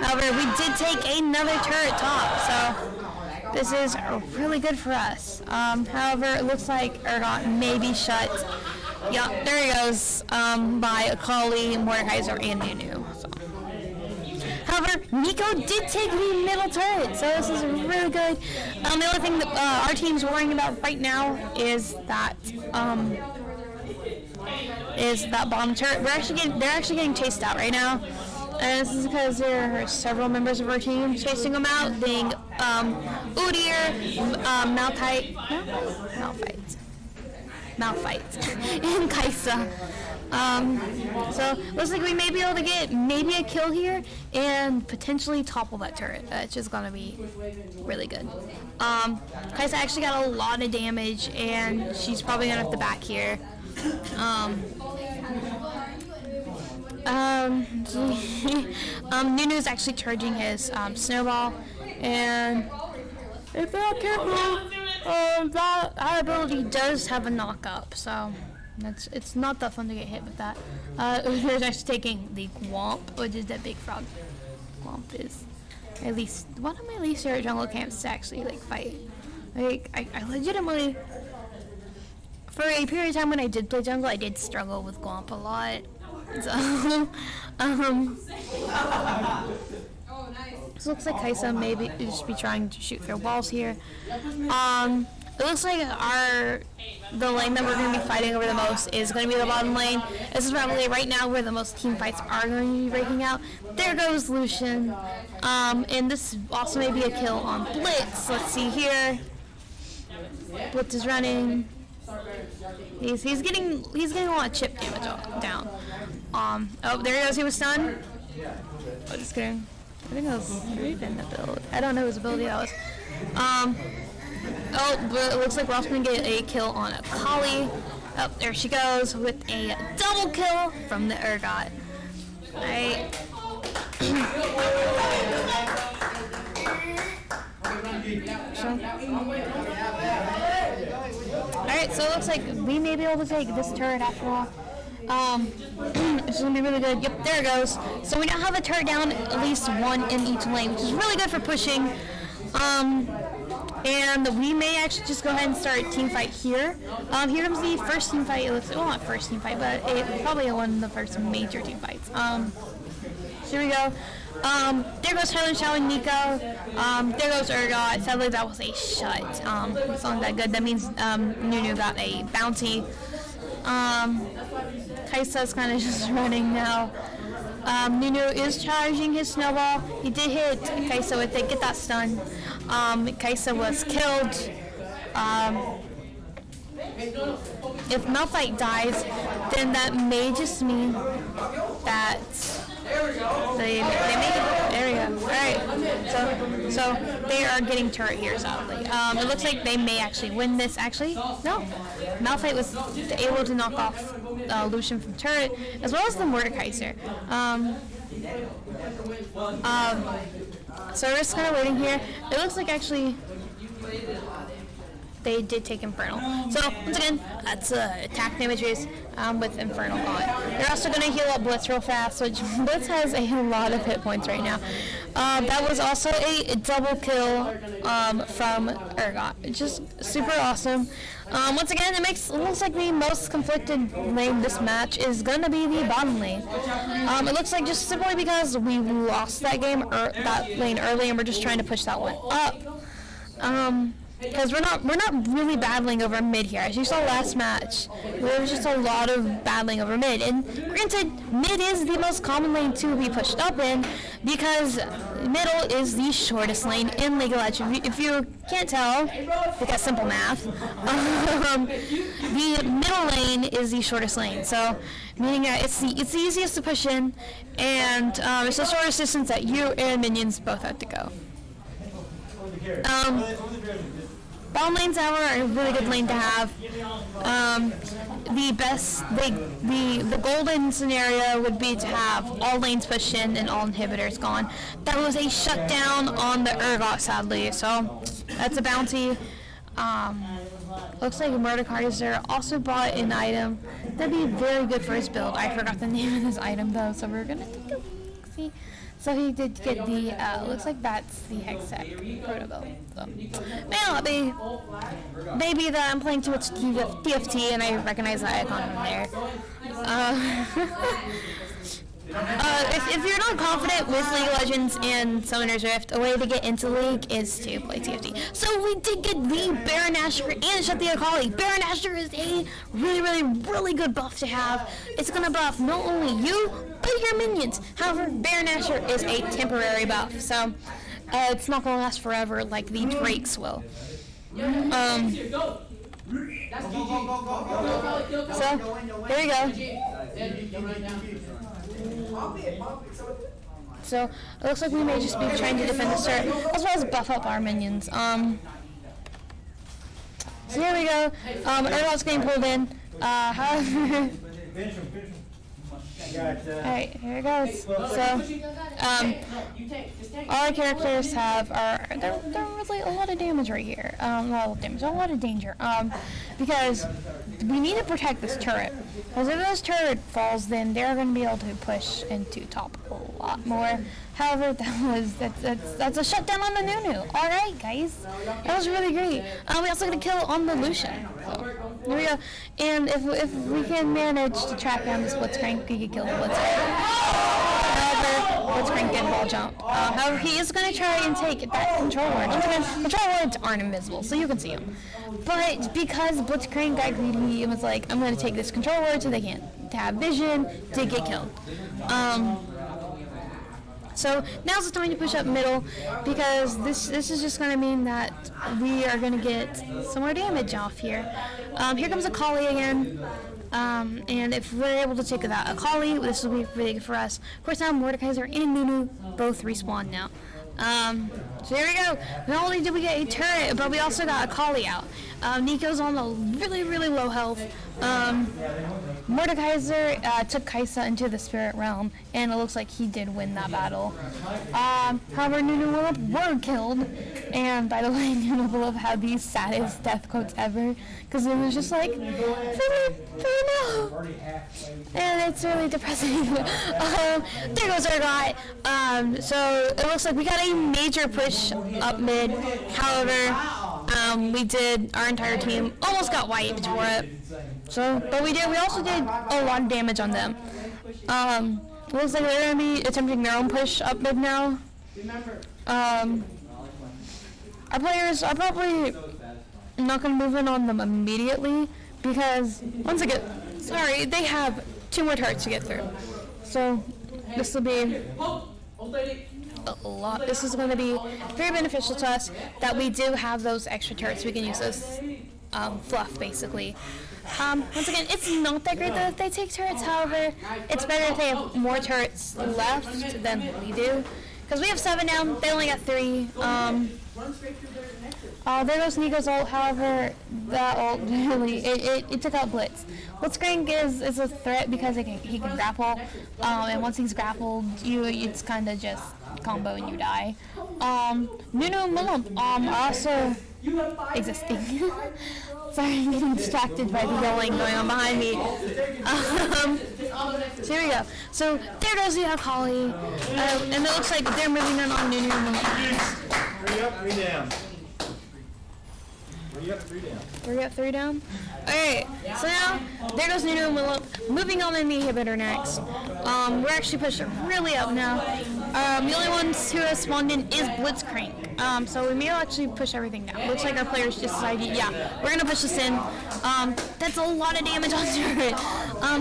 However, we did take another turret top. So this is really good for us. However, it looks like Urgot may be shut. Yeah, there he goes. By Akali, Mordekaiser, and Nunu. So. However, Nico did take the middle turret, so this is really good. The only thing that our team's worrying about right now is that bottom turret. They're actually getting chased out right now, and this is because there are several members of our team chasing them out, being Udyr, Malphite, and Kaisa. So looks like we may be able to get maybe a kill here and potentially topple that turret. That's just gonna be really good. Kaisa actually got a lot of damage, and she's probably gonna have to back here. Nunu's actually charging his snowball, and if they're not careful, that ability does have a knock up, so it's not that fun to get hit with that. They're actually taking the Gwomp, which is that big frog. Gwomp is at least one of my least favorite jungle camps to actually like fight. Like I legitimately, for a period of time when I did play jungle, I did struggle with Gwomp a lot. So, so it looks like Kaisa may just be trying to shoot through walls here. It looks like the lane that we're going to be fighting over the most is going to be the bottom lane. This is probably right now where the most team fights are going to be breaking out. There goes Lucian. And this also may be a kill on Blitz. Let's see here. Blitz is running. He's getting a lot of chip damage down. Oh, there he goes. He was stunned. Oh, just kidding. I think that was Raven the build. I don't know whose ability that was. Oh, but it looks like we're also going to get a kill on a Kali. Oh, there she goes with a double kill from the Urgot. Alright. Alright, so it looks like we may be able to take this turret after all. It's going to be really good. Yep, there it goes. So we now have a turret down, at least one in each lane, which is really good for pushing. And we may actually just go ahead and start a team fight here. Here comes the first team fight. It looks, well, not first team fight, but probably one of the first major team fights. So here we go. There goes Tyler, Chow, and Nico. There goes Urgot. Sadly, that was a shut. It's not that good. That means Nunu got a bounty. Kaisa's kind of just running now. Nunu is charging his snowball. He did hit Kaisa with it. Get that stun. Kaisa was killed. If Malphite dies, then that may just mean that they make it. There we go. Alright. So they are getting turret here, sadly. It looks like they may actually win this. Actually, no. Malphite was able to knock off Lucian from turret, as well as the Mordekaiser. So we're just kind of waiting here. It looks like actually they did take Infernal. So once again, that's attack damage base with Infernal gone. They're also going to heal up Blitz real fast, which Blitz has a lot of hit points right now. That was also a double kill from Urgot. Just super awesome. Once again, it looks like the most conflicted lane this match is going to be the bottom lane. It looks like just simply because we lost that game that lane early, and we're just trying to push that one up. Because we're not really battling over mid here. As you saw last match, there was just a lot of battling over mid. And granted, mid is the most common lane to be pushed up in, because middle is the shortest lane in League of Legends. If you can't tell, because simple math, the middle lane is the shortest lane. So, meaning that it's the easiest to push in, and it's the shortest distance that you and minions both have to go. Bottom lanes, however, are a really good lane to have. The golden scenario would be to have all lanes pushed in and all inhibitors gone. That was a shutdown on the Urgot, sadly, so that's a bounty. Looks like Mordekaiser also bought an item that'd be very good for his build. I forgot the name of this item though, so we're gonna take a look. See. So he did get the, looks like that's the Hextech protocol. So, may not be. Maybe that I'm playing too much TFT and I recognize that icon from there. If you're not confident with League of Legends and Summoner's Rift, a way to get into League is to play TFT. So we did get the Baron Asher and Shut the Akali. Baron Asher is a really good buff to have. It's going to buff not only you, but your minions. However, Baron Asher is a temporary buff, so it's not going to last forever like the Drakes will. So, there you go. So it looks like we may just be trying to defend the turret as well as buff up our minions. So here we go. Everyone's getting pulled in. However, alright, here it goes. So, our characters they're really a lot of damage right here. Not a lot of damage, a lot of danger. Because we need to protect this turret. Because if this turret falls, then they're going to be able to push into top a lot more. However, that's a shutdown on the Nunu. All right, guys, that was really great. We also got a kill on the Lucian. So, here we go. And if we can manage to track down this Blitzcrank, we can kill the Blitzcrank. However, Blitzcrank did wall jump. However, he is going to try and take that control ward. Control wards aren't invisible, so you can see them. But because Blitzcrank got greedy and was like, I'm going to take this control ward so they can't have vision, to get killed. So now's the time to push up middle, because this is just going to mean that we are going to get some more damage off here. Here comes a Kali again, and if we're able to take that Kali, this will be really good for us. Of course, now Mordekaiser and Nunu both respawn now. So here we go. Not only did we get a turret, but we also got a Kali out. Nico's on a really, really low health. Mordekaiser took Kaisa into the spirit realm, and it looks like he did win that battle. However, Nunu Willip were killed, and by the way, Nunu Willip had the saddest death quotes ever, because it was just like, free now, and it's really depressing. There goes Urgot. So it looks like we got a major push up mid. However, our entire team almost got wiped for it. So, but we also did a lot of damage on them. Looks like they're going to be attempting their own push up mid now. Our players are probably not going to move in on them immediately, because once again, they have 2 more turrets to get through. So this will be a lot. This is going to be very beneficial to us that we do have those extra turrets. We can use those fluff, basically. Once again, it's not that great that they take turrets. However, it's better if they have more turrets left than we do. Because we have 7 now, they only got 3. There goes Nico's ult. However, that ult really, it took out Blitz. Blitzcrank is a threat because he can grapple. And once he's grappled, it's kind of just combo and you die. Nunu and Willump are also existing. Sorry, I'm getting distracted by the yelling going on behind me. So here we go. So there goes the Akali, and it looks like they're moving on Nunu and Willump. 3 up, 3 down. 3 up, 3 down. 3 up, 3 down? Alright, so now, there goes Nunu and Willump. Moving on in the inhibitor next. We're actually pushed really up now. The only ones who have spawned in is Blitzcrank. So we may actually push everything down. Looks like our players just decided, yeah, we're gonna push this in. That's a lot of damage on turret.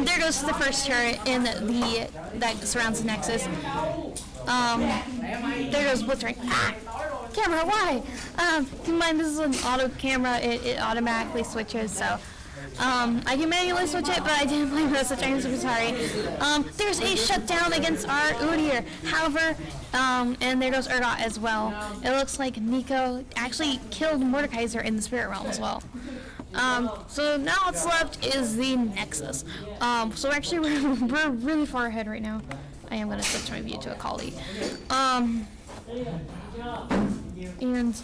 There goes the first turret in that surrounds the Nexus. There goes Blitzcrank. Camera, why? Keep in mind, this is an auto camera. It automatically switches, so I can manually switch it, but I didn't play with such. I'm super sorry. There's a shutdown against our Udyr. However, and there goes Urgot as well. It looks like Nico actually killed Mordekaiser in the spirit realm as well. So now what's left is the Nexus. So actually we're really far ahead right now. I am going to switch my view to a Kali. And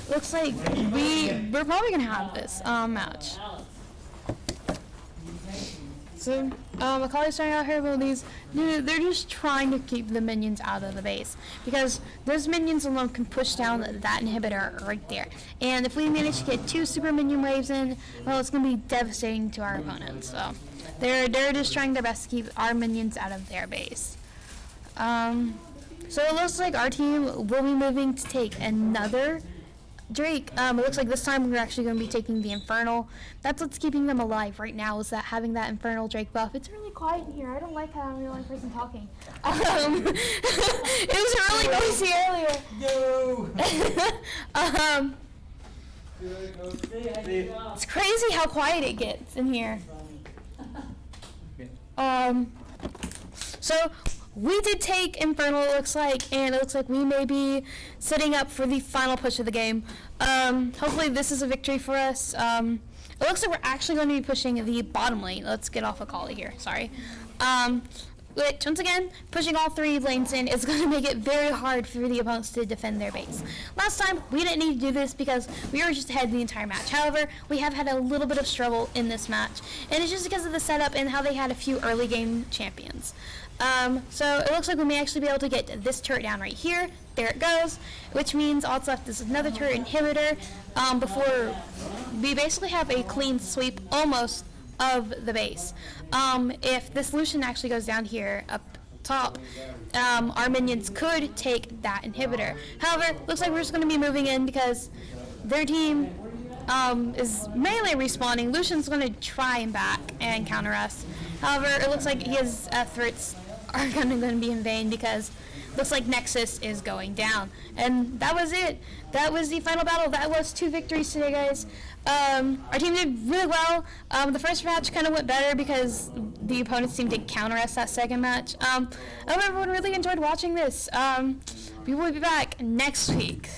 looks like we're probably gonna have this match. So Akali's starting out here with these. They're just trying to keep the minions out of the base, because those minions alone can push down that inhibitor right there. And if we manage to get 2 super minion waves in, well, it's gonna be devastating to our opponents. So they're just trying their best to keep our minions out of their base. So it looks like our team will be moving to take another Drake. It looks like this time we're actually going to be taking the Infernal. That's what's keeping them alive right now, is that having that Infernal Drake buff. It's really quiet in here. I don't like how I'm the only person talking. It was really noisy earlier. It's crazy how quiet it gets in here. So we did take Infernal, it looks like, and it looks like we may be setting up for the final push of the game. Hopefully this is a victory for us. It looks like we're actually going to be pushing the bottom lane. Let's get off a call here, sorry. Which, once again, pushing all 3 lanes in is going to make it very hard for the opponents to defend their base. Last time, we didn't need to do this because we were just ahead the entire match. However, we have had a little bit of struggle in this match, and it's just because of the setup and how they had a few early game champions. So it looks like we may actually be able to get this turret down right here. There it goes, which means all that's left is another turret inhibitor before we basically have a clean sweep almost of the base. If this Lucian actually goes down here up top, our minions could take that inhibitor. However, looks like we're just going to be moving in because their team is mainly respawning. Lucian's going to try and back and counter us. However, it looks like his efforts are going to be in vain because looks like Nexus is going down. And that was it. That was the final battle. That was 2 victories today, guys. Our team did really well. The first match kind of went better because the opponents seemed to counter us that second match. I hope everyone really enjoyed watching this. We will be back next week.